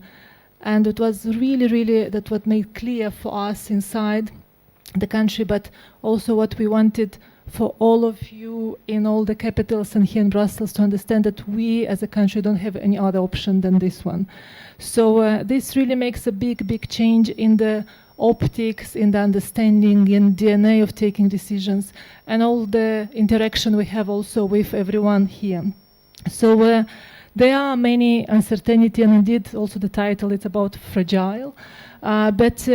And it was really that what made clear for us inside the country, but also what we wanted for all of you in all the capitals and here in Brussels to understand that we as a country don't have any other option than this one. So this really makes a big change in the optics, in the understanding, in DNA of taking decisions, and all the interaction we have also with everyone here. So there are many uncertainty, and indeed also the title, it's about fragile. But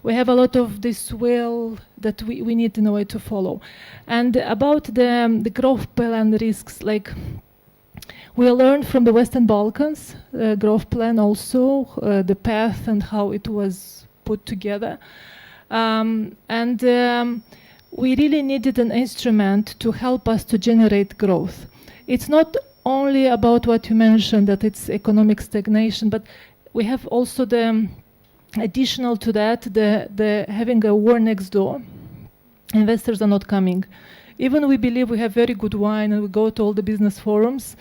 we have a lot of this will that we need in a way to follow. And about the growth plan risks, like we learned from the Western Balkans growth plan also, the path and how it was put together. We really needed an instrument to help us to generate growth. It's not only about what you mentioned, that it's economic stagnation, but we have also the additional to that, the having a war next door. Investors are not coming. Even we believe we have very good wine and we go to all the business forums,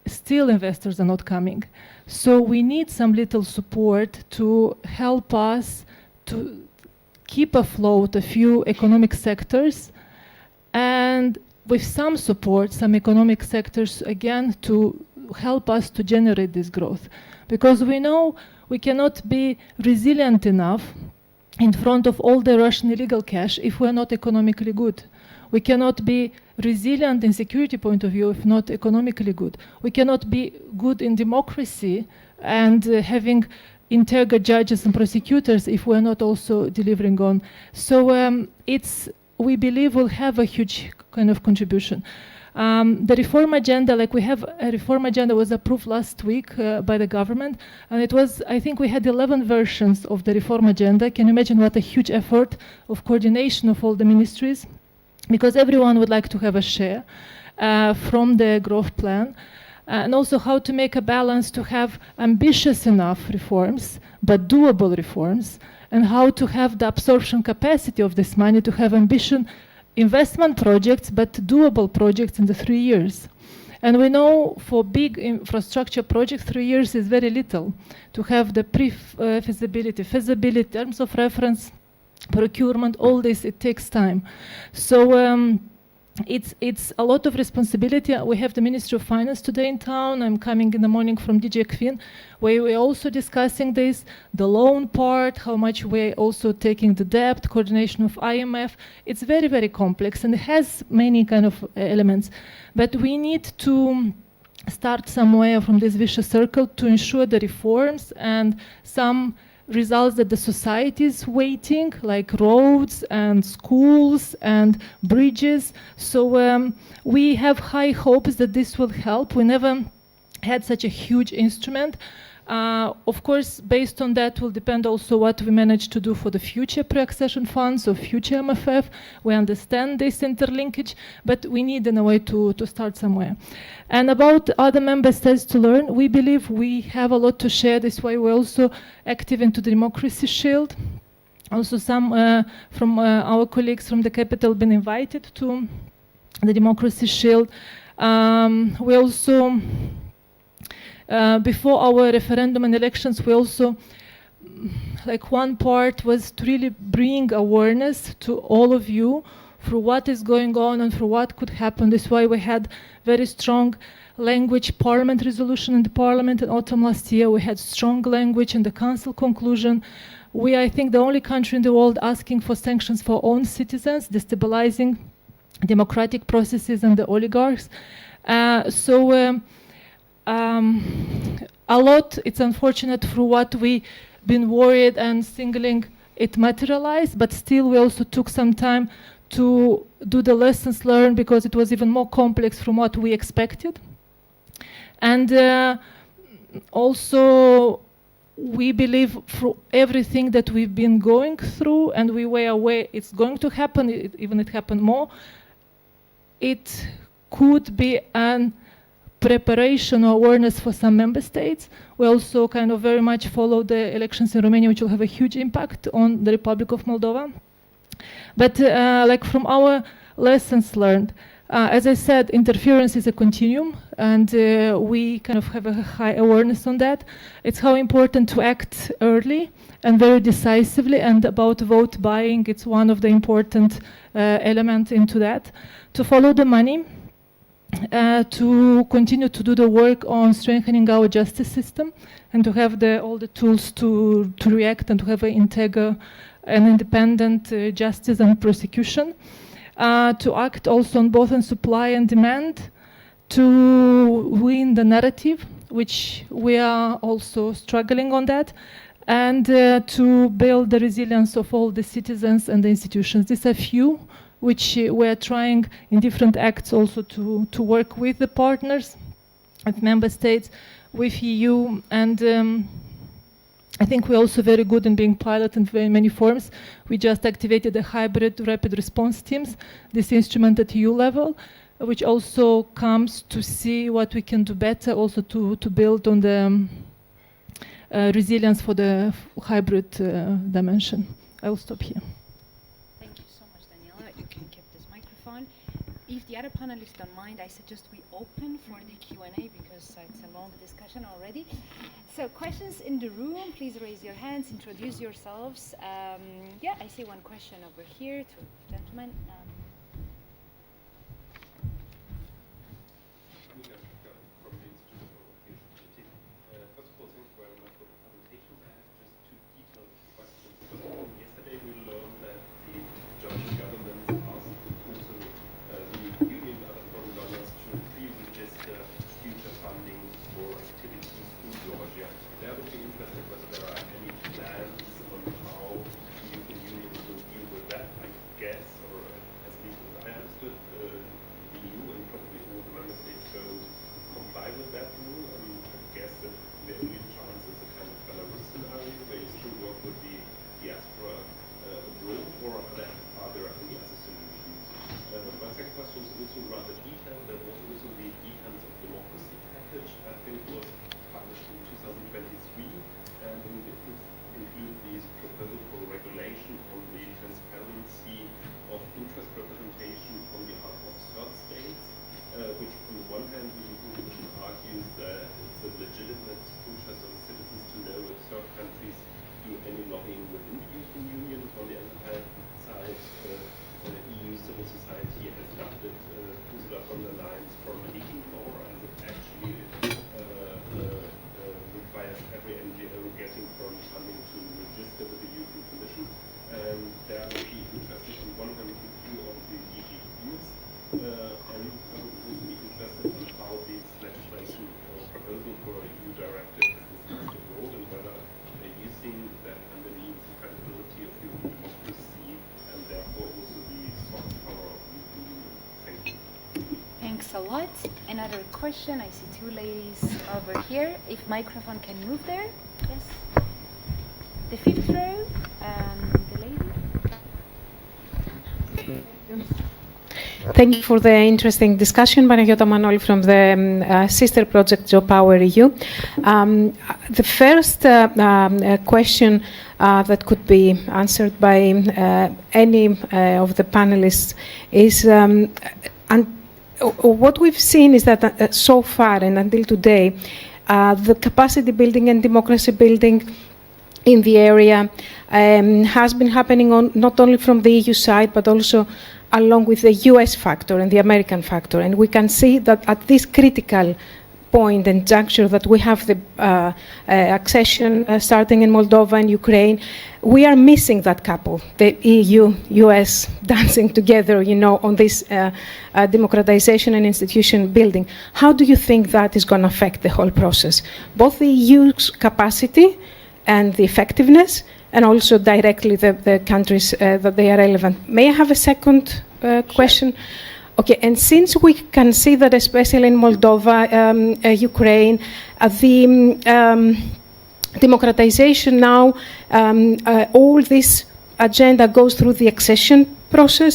still investors are not coming. So we need some little support to help us to keep afloat a few economic sectors, and with some support, some economic sectors again to help us to generate this growth. Because we know we cannot be resilient enough in front of all the Russian illegal cash if we're not economically good. We cannot be resilient in security point of view if not economically good. We cannot be good in democracy and having integral judges and prosecutors if we're not also delivering on. So we believe will have a huge kind of contribution. The reform agenda, like we have a reform agenda was approved last week by the government, and it was, I think we had 11 versions of the reform agenda. Can you imagine what a huge effort of coordination of all the ministries? Because everyone would like to have a share from the growth plan. And also how to make a balance to have ambitious enough reforms, but doable reforms, and how to have the absorption capacity of this money to have ambition investment projects, but doable projects in the 3 years. And we know for big infrastructure projects, 3 years is very little. To have the pre-feasibility, feasibility, terms of reference, procurement, all this, it takes time. So it's a lot of responsibility. We have the Ministry of Finance today in town. I'm coming in the morning from DG ECFIN, where we're also discussing this, the loan part, how much we're also taking the debt, coordination of IMF. It's very complex and it has many kind of elements. But we need to start somewhere from this vicious circle to ensure the reforms and some results that the society is waiting, like roads and schools and bridges. So we have high hopes that this will help. We never had such a huge instrument. Of course, based on that will depend also what we manage to do for the future pre-accession funds or future MFF. We understand this interlinkage, but we need in a way to start somewhere. And about other member states to learn, we believe we have a lot to share. This way we're also active into the Democracy Shield. Also some from our colleagues from the capital been invited to the Democracy Shield. We also before our referendum and elections, we also, like one part was to really bring awareness to all of you for what is going on and for what could happen. This is why we had very strong language parliament resolution in the parliament in autumn last year. We had strong language in the council conclusion. we are, I think, the only country in the world asking for sanctions for own citizens, destabilizing democratic processes and the oligarchs. A lot, it's unfortunate for what we've been worried and singling it materialized, but still we also took some time to do the lessons learned because it was even more complex from what we expected. And also, we believe through everything that we've been going through, and we were aware it's going to happen, even it happened more, it could be an preparation or awareness for some member states. We also kind of very much follow the elections in Romania, which will have a huge impact on the Republic of Moldova. But like from our lessons learned, as I said, interference is a continuum, and we kind of have a high awareness on that. It's how important to act early and very decisively, and about vote buying, it's one of the important elements into that. To follow the money, to continue to do the work on strengthening our justice system, and to have all the tools to react and to have an integral and independent justice and prosecution. To act also on both on supply and demand, to win the narrative, which we are also struggling on that, and to build the resilience of all the citizens and the institutions. These are few which we're trying in different acts also to work with the partners, with member states, with EU, and I think we're also very good in being piloted in very many forms. We just activated the hybrid rapid response teams, this instrument at EU level, which also comes to see what we can do better, also to build on the resilience for the hybrid dimension. I will stop here. Thank you so much, Daniela. You can keep this microphone. If the other panelists don't mind, I suggest we open for the Q&A because it's a long discussion already. So questions in the room, please raise your hands, introduce yourselves. Yeah, I see one question over here to gentlemen. First of all, thank you very much for the presentation. I have just two detailed questions. First of all, yesterday we learned that the German government asked also the Union and other foreign donors to pre-register future funding for activities in Georgia. There would be interested whether there are any plans on how the European Union will deal with that. I guess, or at least as I understood, the EU and probably all the member states don't comply with that rule. I guess that the only chance is a kind of Belarus scenario where you still work with the diaspora abroad, or are there any other solutions? My second question is also rather detailed. There was also the Defense of Democracy package, I think was published in 2023, and it would include these proposal for regulation on the transparency of interest representation on behalf of third states, which on the one hand the European Commission argues that it's a legitimate interest of the citizens to know if third countries do any lobbying within the European Union. On the other hand side, EU civil society has adopted Ursula von der Leyen's foreign leaking law, and it actually requires every NGO getting foreign funding to register with the European Commission. And there I would be interested in one hand the view of the DGUs, and I would also be interested in how this legislation or proposal for a EU directive is discussed abroad, and whether you think that underneath the credibility of European democracy and therefore also the soft power of the European Union. Thank you. Thanks a lot. Another question. I see two ladies over here. If microphone can move there. Yes. The fifth row. The lady. Thank you for the interesting discussion. Panagiotta Manoli from the sister project GeoPowerEU. The first question that could be answered by any of the panelists is, what we've seen is that so far and until today, the capacity building and democracy building in the area has been happening not only from the EU side, but also along with the US factor and the American factor. And we can see that at this critical point and juncture that we have the accession starting in Moldova and Ukraine, we are missing that couple, the EU, US dancing together, on this democratization and institution building. How do you think that is going to affect the whole process? Both the EU's capacity and the effectiveness, and also directly the countries that they are relevant. May I have a second question? Sure. Okay, and since we can see that especially in Moldova, Ukraine, the democratization now, all this agenda goes through the accession process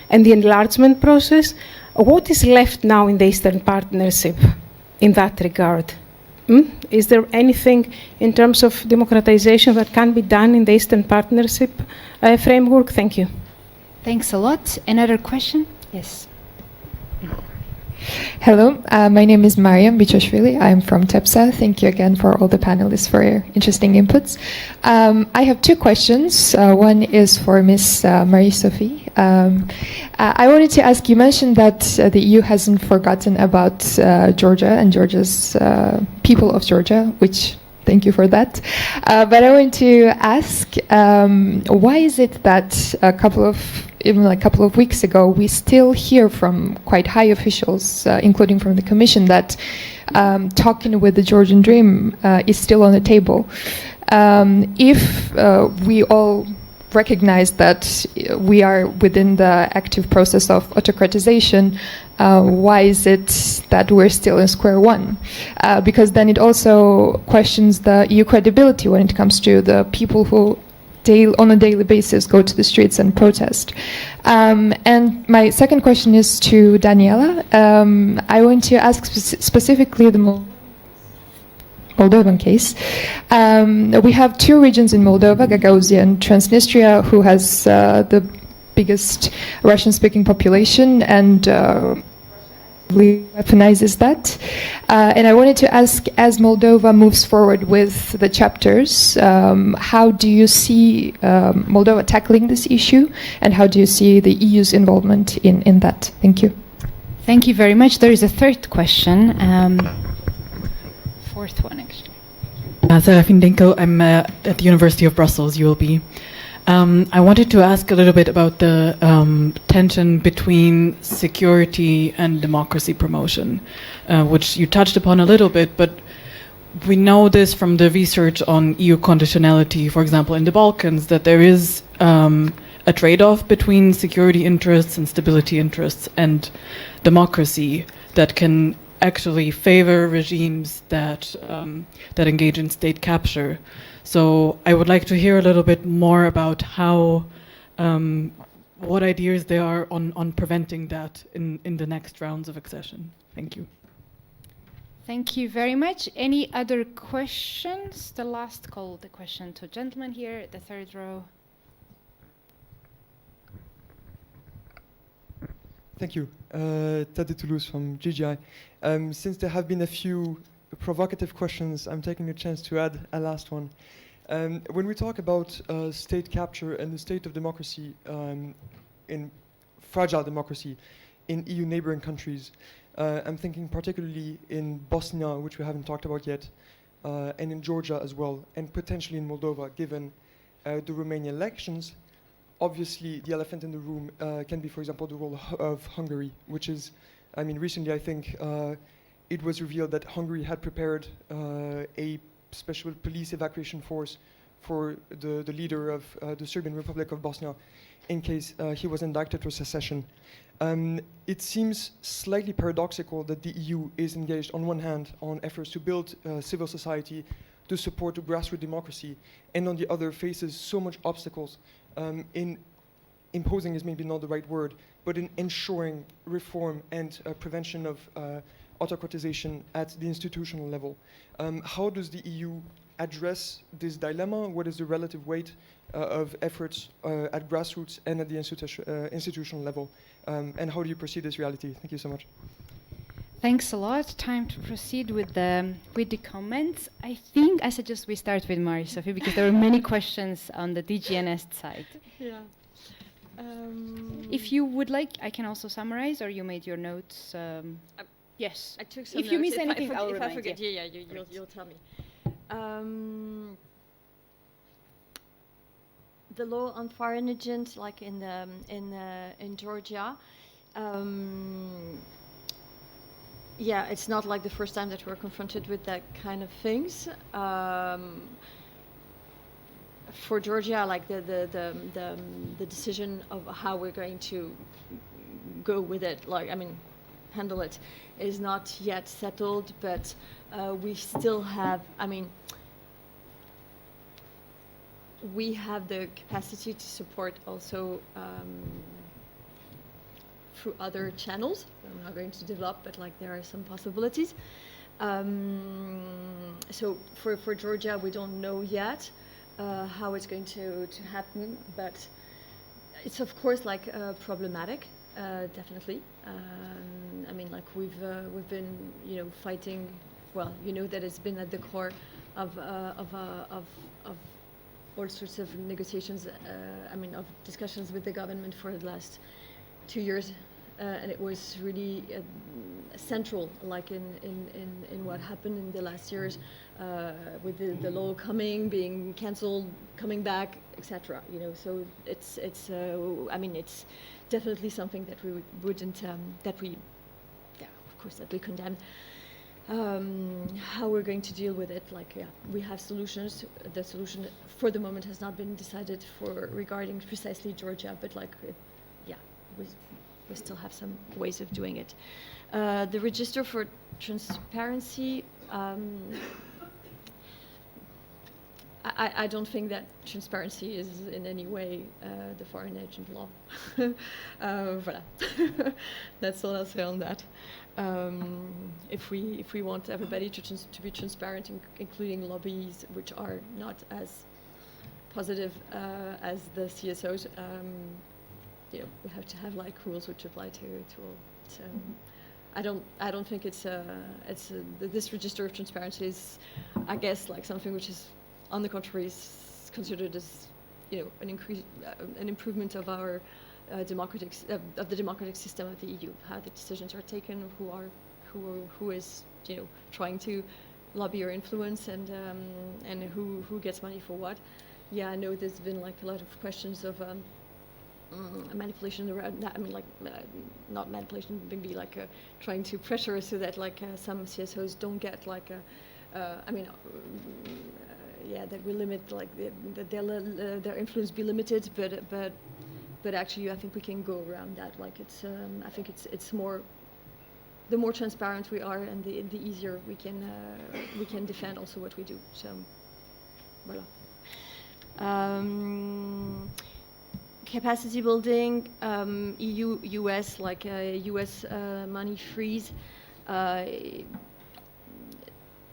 and the enlargement process. What is left now in the Eastern Partnership in that regard? Is there anything in terms of democratization that can be done in the Eastern Partnership framework? Thank you. Thanks a lot. Another question? Yes. Hello, my name is Mariam Bichashvili. I'm from TEPSA. Thank you again for all the panelists for your interesting inputs. I have two questions. One is for Ms. Marie-Sophie. I wanted to ask, you mentioned that the EU hasn't forgotten about Georgia and Georgia's people of Georgia, which thank you for that. But I want to ask, why is it that a couple of weeks ago, we still hear from quite high officials, including from the Commission, that talking with the Georgian Dream is still on the table. If we all recognize that we are within the active process of autocratization, why is it that we're still in square one? Because then it also questions the EU credibility when it comes to the people who on a daily basis go to the streets and protest. And my second question is to Daniela. I want to ask specifically the Moldovan case. We have two regions in Moldova, Gagauzia and Transnistria, who has the biggest Russian-speaking population and weaponizes that. And I wanted to ask, as Moldova moves forward with the chapters, how do you see Moldova tackling this issue, and how do you see the EU's involvement in that? Thank you. Thank you very much. There is a third question. Fourth one, actually. Serafin Dinkel, I'm at the University of Brussels, ULB. I wanted to ask a little bit about the tension between security and democracy promotion, which you touched upon a little bit, but we know this from the research on EU conditionality, for example, in the Balkans, that there is a trade-off between security interests and stability interests and democracy that can actually favor regimes that engage in state capture. So I would like to hear a little bit more about how, what ideas there are on preventing that in the next rounds of accession. Thank you. Thank you very much. Any other questions? The last call, the question to gentleman here, the third row. Thank you. Tade Toulouse from GGI. Since there have been a few provocative questions, I'm taking a chance to add a last one. When we talk about state capture and the state of democracy in fragile democracy in EU neighboring countries, I'm thinking particularly in Bosnia, which we haven't talked about yet, and in Georgia as well, and potentially in Moldova, given the Romanian elections. Obviously, the elephant in the room can be, for example, the role of Hungary, which is, I mean, recently I think it was revealed that Hungary had prepared a special police evacuation force for the leader of the Serbian Republic of Bosnia in case he was indicted for secession. It seems slightly paradoxical that the EU is engaged on one hand on efforts to build civil society to support the grassroots democracy, and on the other faces so much obstacles in imposing is maybe not the right word, but in ensuring reform and prevention of autocratization at the institutional level. How does the EU address this dilemma? What is the relative weight of efforts at grassroots and at the institutional level? And how do you perceive this reality? Thank you so much. Thanks a lot. Time to proceed with the comments. I think I suggest we start with Marie-Sophie because there are many questions on the DGNS side. Yeah. If you would like, I can also summarize, or you made your notes. Yes. I took some If you notes. miss anything, I'll if remind I forget, you. you'll tell me. The law on foreign agents, like in Georgia, yeah, it's not like the first time that we're confronted with that kind of things. For Georgia, like the decision of how we're going to go with it, like, I mean, handle it, is not yet settled, but we still have, I mean, we have the capacity to support also through other channels. I'm not going to develop, but like there are some possibilities. So for Georgia, we don't know yet how it's going to happen, but it's of course like problematic, definitely. I mean, like we've been, you know, fighting. Well, you know that it's been at the core of all sorts of negotiations. I mean, of discussions with the government for the last 2 years, and it was really central, like in what happened in the last years, with the law being cancelled, coming back, etc. You know, so it's I mean, it's definitely something that we wouldn't that we, yeah, of course, that we condemn. How we're going to deal with it, like, yeah, we have solutions. The solution for the moment has not been decided for regarding precisely Georgia, but like, yeah, we still have some ways of doing it. The register for transparency, I don't think that transparency is in any way the foreign agent law. Voilà. That's all I'll say on that. If we want everybody to be transparent, including lobbies, which are not as positive as the CSOs, you know, we have to have like rules which apply to all. So I don't think it's this register of transparency is, I guess, like something which is, on the contrary, is considered as, you know, an improvement of our of the democratic system of the EU, how the decisions are taken, who is, you know, trying to lobby or influence, and who gets money for what. Yeah, I know there's been like a lot of questions of manipulation around that. I mean, like not manipulation, maybe like trying to pressure so that like some CSOs don't get like I mean. Yeah, that we limit, like that their influence be limited, but actually, I think we can go around that. Like it's, I think it's more, the more transparent we are, and the easier we can defend also what we do. So, voilà. Capacity building, EU, US, like US money freeze.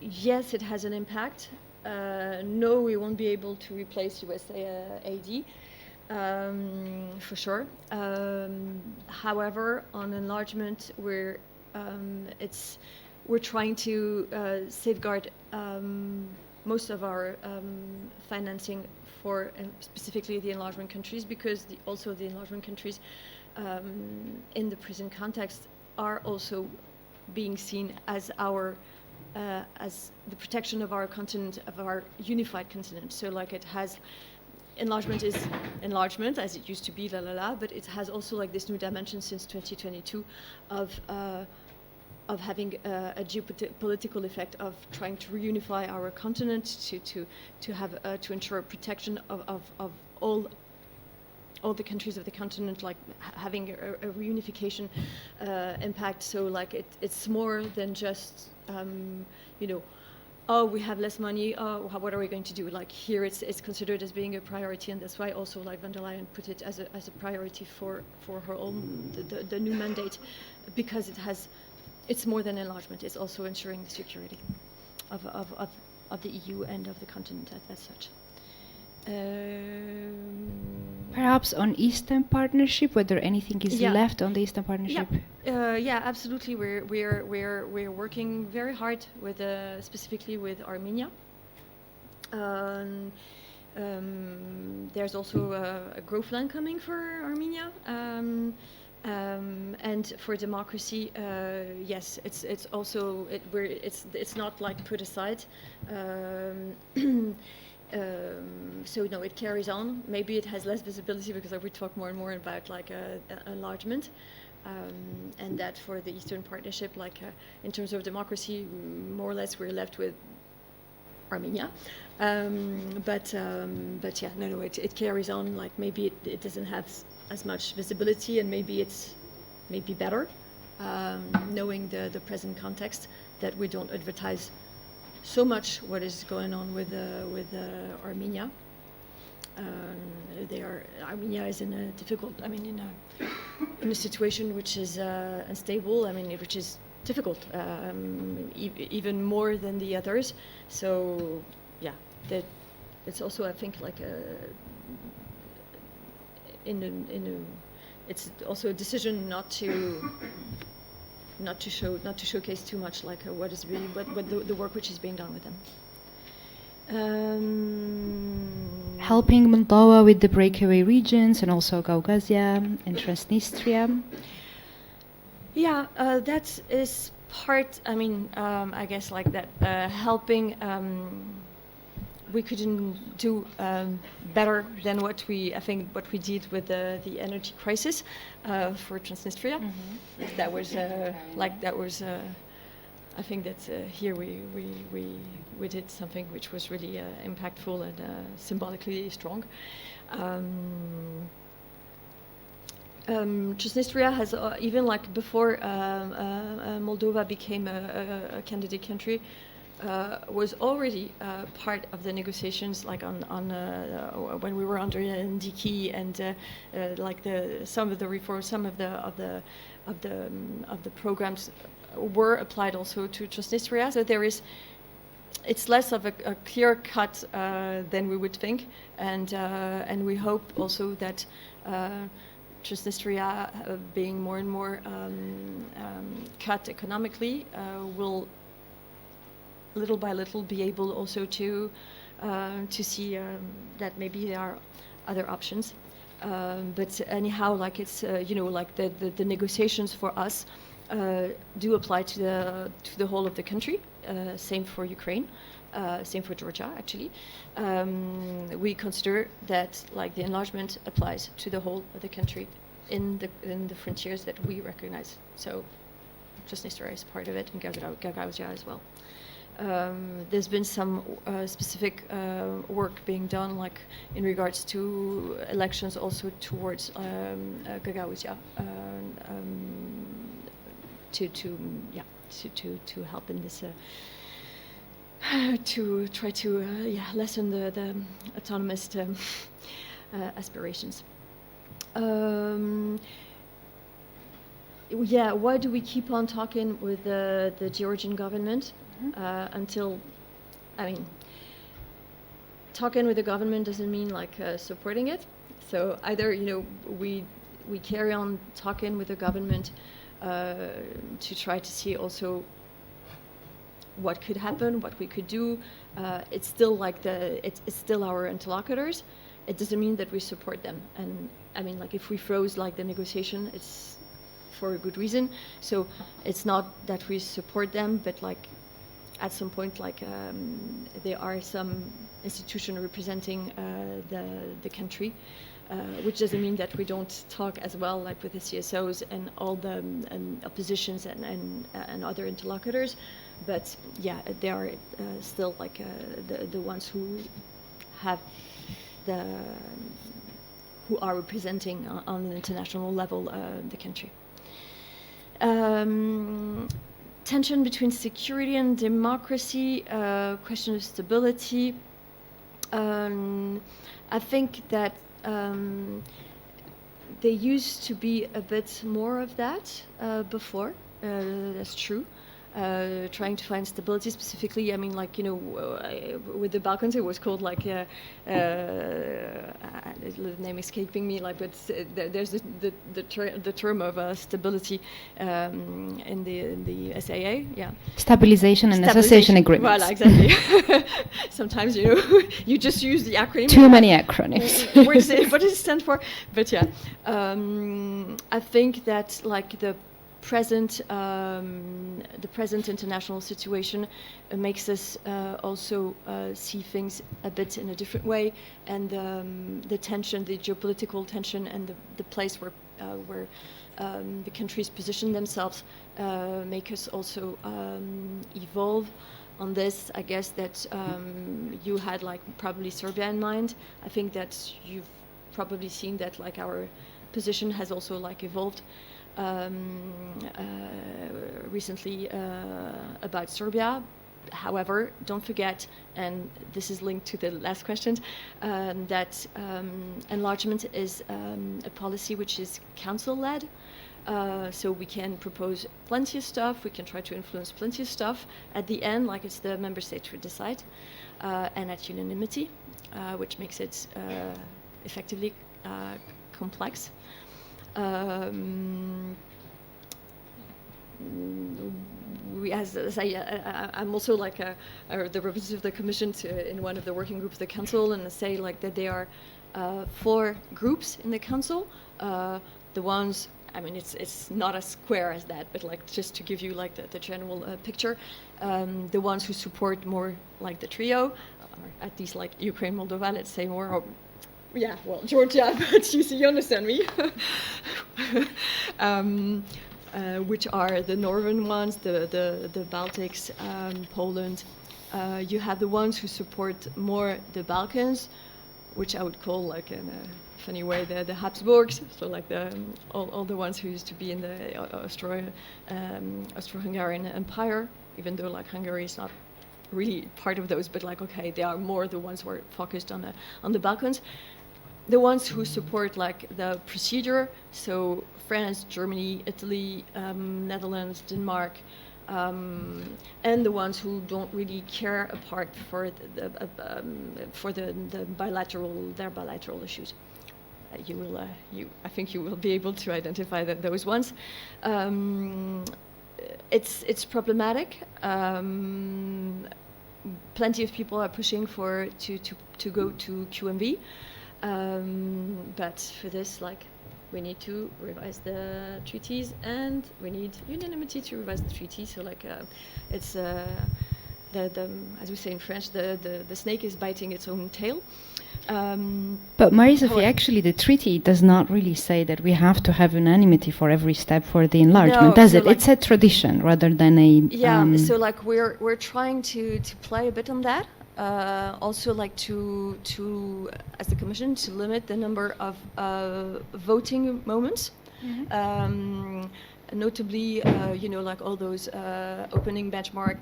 Yes, it has an impact. No, we won't be able to replace USAID, for sure. However, on enlargement, we're trying to safeguard most of our financing for specifically the enlargement countries, because also the enlargement countries in the present context are also being seen as our as the protection of our continent, of our unified continent. So like it has, enlargement is enlargement as it used to be, but it has also like this new dimension since 2022 of having a geopolitical effect of trying to reunify our continent, to have to ensure protection of all the countries of the continent, like having a reunification impact. So like it's more than just you know, oh, we have less money, oh, what are we going to do? Like here it's considered as being a priority, and that's why also like von der Leyen put it as a priority for her own the new mandate, because it's more than enlargement, it's also ensuring the security of the EU and of the continent as such. Perhaps on Eastern Partnership, whether anything is left on the Eastern Partnership. Yeah, absolutely. We're working very hard with specifically with Armenia. There's also a growth plan coming for Armenia, And for democracy, yes, it's also it's not like put aside. So no, it carries on. Maybe it has less visibility because we talk more and more about like enlargement, and that for the Eastern Partnership, like in terms of democracy, more or less we're left with Armenia. But yeah, no, it carries on. Like maybe it doesn't have as much visibility, and maybe it's better, knowing the present context, that we don't advertise so much what is going on with Armenia. Armenia is in a difficult, in a situation which is unstable. Which is difficult, even more than the others. So yeah, that it's also, I think, like it's also a decision not to showcase too much, like what the work which is being done with them. Helping Moldova with the breakaway regions and also Caucasia and Transnistria. Yeah, that is part. I guess like that helping. We couldn't do better than what we did with the energy crisis for Transnistria. Mm-hmm. That was I think that here we did something which was really impactful and symbolically strong. Transnistria has even like before Moldova became a candidate country. Was already part of the negotiations, like on when we were under NDK, and like some of the reforms, some of the programs were applied also to Transnistria. So it's less of a clear cut than we would think, and we hope also that Transnistria, being more and more cut economically, will little by little be able also to see that maybe there are other options. But anyhow, like it's like the negotiations for us do apply to the whole of the country. Same for Ukraine, same for Georgia actually. We consider that like the enlargement applies to the whole of the country in the frontiers that we recognize. So Transnistria is part of it, and Gagauzia as well. There's been some specific work being done, like in regards to elections, also towards Gagauzia, to help in this, to try to lessen the autonomous aspirations. Why do we keep on talking with the Georgian government? Until, talking with the government doesn't mean like supporting it. So either we carry on talking with the government to try to see also what could happen, what we could do. It's still like it's still our interlocutors. It doesn't mean that we support them. And like if we froze like the negotiation, it's for a good reason. So it's not that we support them, but like at some point, like there are some institutions representing the country, which doesn't mean that we don't talk as well, like with the CSOs and all the oppositions and other interlocutors. But yeah, they are still like the ones who are representing on an international level the country. Tension between security and democracy, question of stability. I think that there used to be a bit more of that before. That's true. trying to find stability specifically. I mean, like, you know, with the Balkans, it was called like, the name escaping me, like, but there's the term of stability in the SAA, yeah. Stabilization and Association Agreements. Voilà, exactly. Sometimes, you know, you just use the acronym. Too many acronyms. What does it stand for? But yeah, I think that like the present international situation makes us also see things a bit in a different way, and the tension, the geopolitical tension, and the place where the countries position themselves make us also evolve on this. I guess that you had like probably Serbia in mind. I think that you've probably seen that like our position has also like evolved recently about Serbia. However, don't forget, and this is linked to the last question, that enlargement is a policy which is council-led. So we can propose plenty of stuff, we can try to influence plenty of stuff. At the end, like, it's the member states who decide, and at unanimity, which makes it effectively complex. I'm also like the representative of the Commission in one of the working groups of the Council, and I say like that there are 4 groups in the Council. The ones, I mean, it's not as square as that, but like just to give you like the general picture, the ones who support more like the trio, or at least like Ukraine, Moldova, let's say more. Or, yeah, well, Georgia, but you understand me. Which are the northern ones, the Baltics, Poland. You have the ones who support more the Balkans, which I would call like in a funny way the Habsburgs, so like all the ones who used to be in the Austro-Hungarian Empire, even though like Hungary is not really part of those, but like, okay, they are more the ones who are focused on the Balkans. The ones who support like the procedure, so France, Germany, Italy, Netherlands, Denmark, and the ones who don't really care apart for their bilateral issues. I think you will be able to identify those ones. It's problematic. Plenty of people are pushing to go to QMV. But for this, like, we need to revise the treaties, and we need unanimity to revise the treaty. So, like, it's as we say in French, the snake is biting its own tail. But Marie-Sophie, actually, the treaty does not really say that we have to have unanimity for every step for the enlargement, does it? Like, it's a tradition rather than a. Yeah. So, like, we're trying to play a bit on that. Also, like to as the Commission, to limit the number of voting moments. Mm-hmm. Notably, you know, like all those opening benchmark.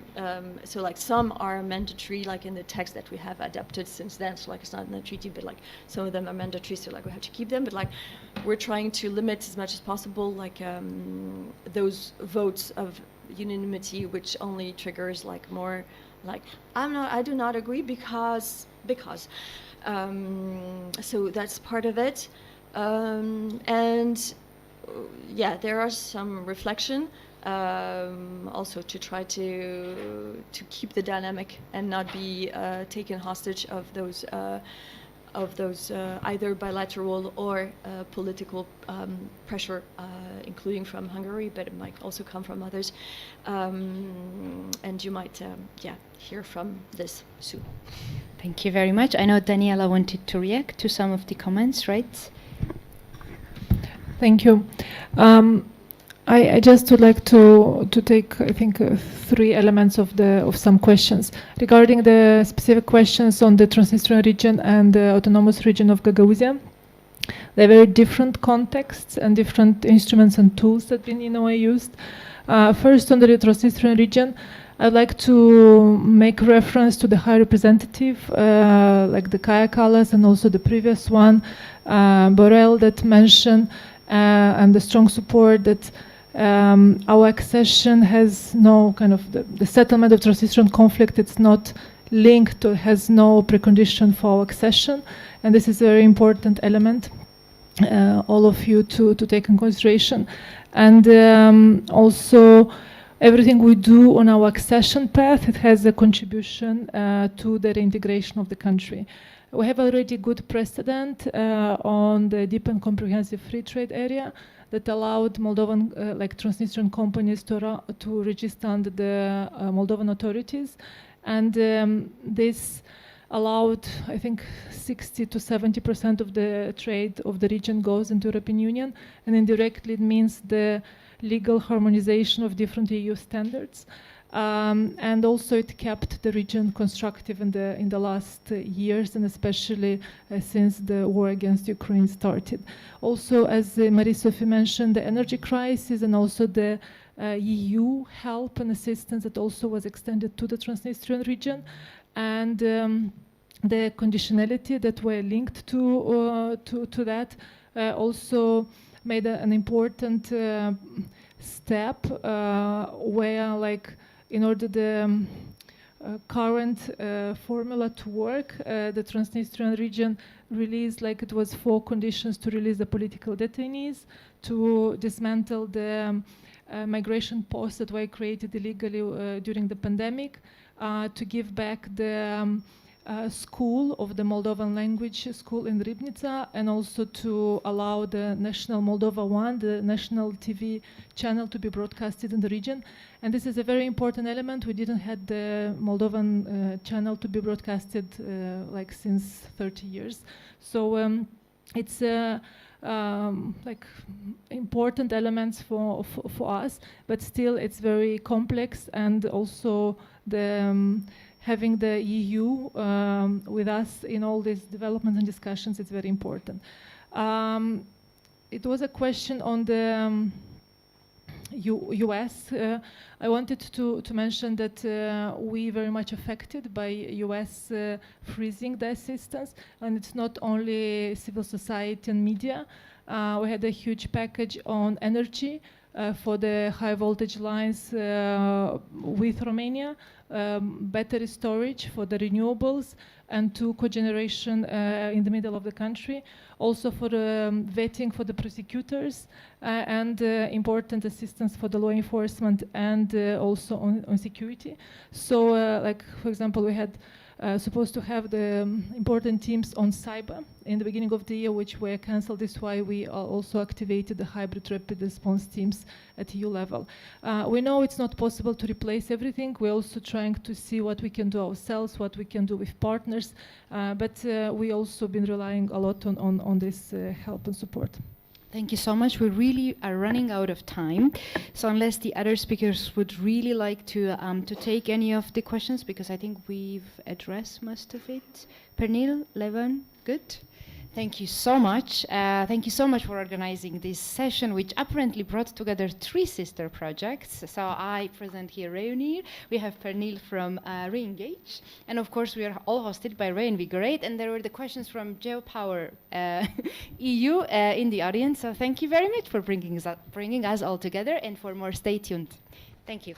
So, like, some are mandatory, like in the text that we have adapted since then. So, like, it's not in the treaty, but like some of them are mandatory. So, like, we have to keep them. But like, we're trying to limit as much as possible, like those votes of unanimity, which only triggers like more. Like, I do not agree because. So that's part of it, and yeah, there are some reflection also to try to keep the dynamic and not be taken hostage of those either bilateral or political pressure, including from Hungary, but it might also come from others. And you might, hear from this soon. Thank you very much. I know Daniela wanted to react to some of the comments, right? Thank you. I just would like to take, I think, 3 elements of some questions regarding the specific questions on the Transnistrian region and the autonomous region of Gagauzia. There are very different contexts and different instruments and tools that have been in a way used. First, on the Transnistrian region, I'd like to make reference to the High Representative, like the Kaja Kallas and also the previous one, Borrell, that mentioned, and the strong support that Our accession has no kind of the settlement of Transnistrian conflict. It's not linked or has no precondition for our accession, and this is a very important element. All of you to take in consideration, and also everything we do on our accession path, it has a contribution to the reintegration of the country. We have already good precedent on the deep and comprehensive free trade area that allowed Moldovan, like Transnistrian companies to register under the Moldovan authorities, and this allowed, I think, 60 to 70% of the trade of the region goes into European Union, and indirectly it means the legal harmonization of different EU standards. And also it kept the region constructive in the last years, and especially since the war against Ukraine started. Also, as Marie-Sophie mentioned, the energy crisis and also the EU help and assistance that also was extended to the Transnistrian region, and the conditionality that were linked to that also made an important step where, like, in order the current formula to work, the Transnistrian region released, like, it was 4 conditions to release the political detainees, to dismantle the migration posts that were created illegally during the pandemic, to give back the school of the Moldovan language school in Ribnica, and also to allow the National Moldova 1, the national TV channel, to be broadcasted in the region. And this is a very important element. We didn't have the Moldovan channel to be broadcasted like since 30 years. So it's like important elements for us, but still it's very complex, and also the having the EU with us in all these developments and discussions is very important. It was a question on the US. I wanted to mention that we very much affected by US freezing the assistance, and it's not only civil society and media. We had a huge package on energy for the high voltage lines with Romania, battery storage for the renewables, and 2 cogeneration in the middle of the country. Also for vetting for the prosecutors, and important assistance for the law enforcement, and also on security. So like, for example, we had supposed to have the important teams on cyber in the beginning of the year, which were cancelled. This is why we also activated the hybrid rapid response teams at EU level. We know it's not possible to replace everything. We're also trying to see what we can do ourselves, what we can do with partners, but we also been relying a lot on this help and support. Thank you so much. We really are running out of time. So unless the other speakers would really like to take any of the questions, because I think we've addressed most of it. Pernil, Levan, good? Thank you so much. Thank you so much for organizing this session, which apparently brought together 3 sister projects. So I present here Reunir. We have Pernil from Reengage. And of course, we are all hosted by Reinvigorate. And there were the questions from Geopower EU in the audience. So thank you very much for bringing us all together. And for more, stay tuned. Thank you.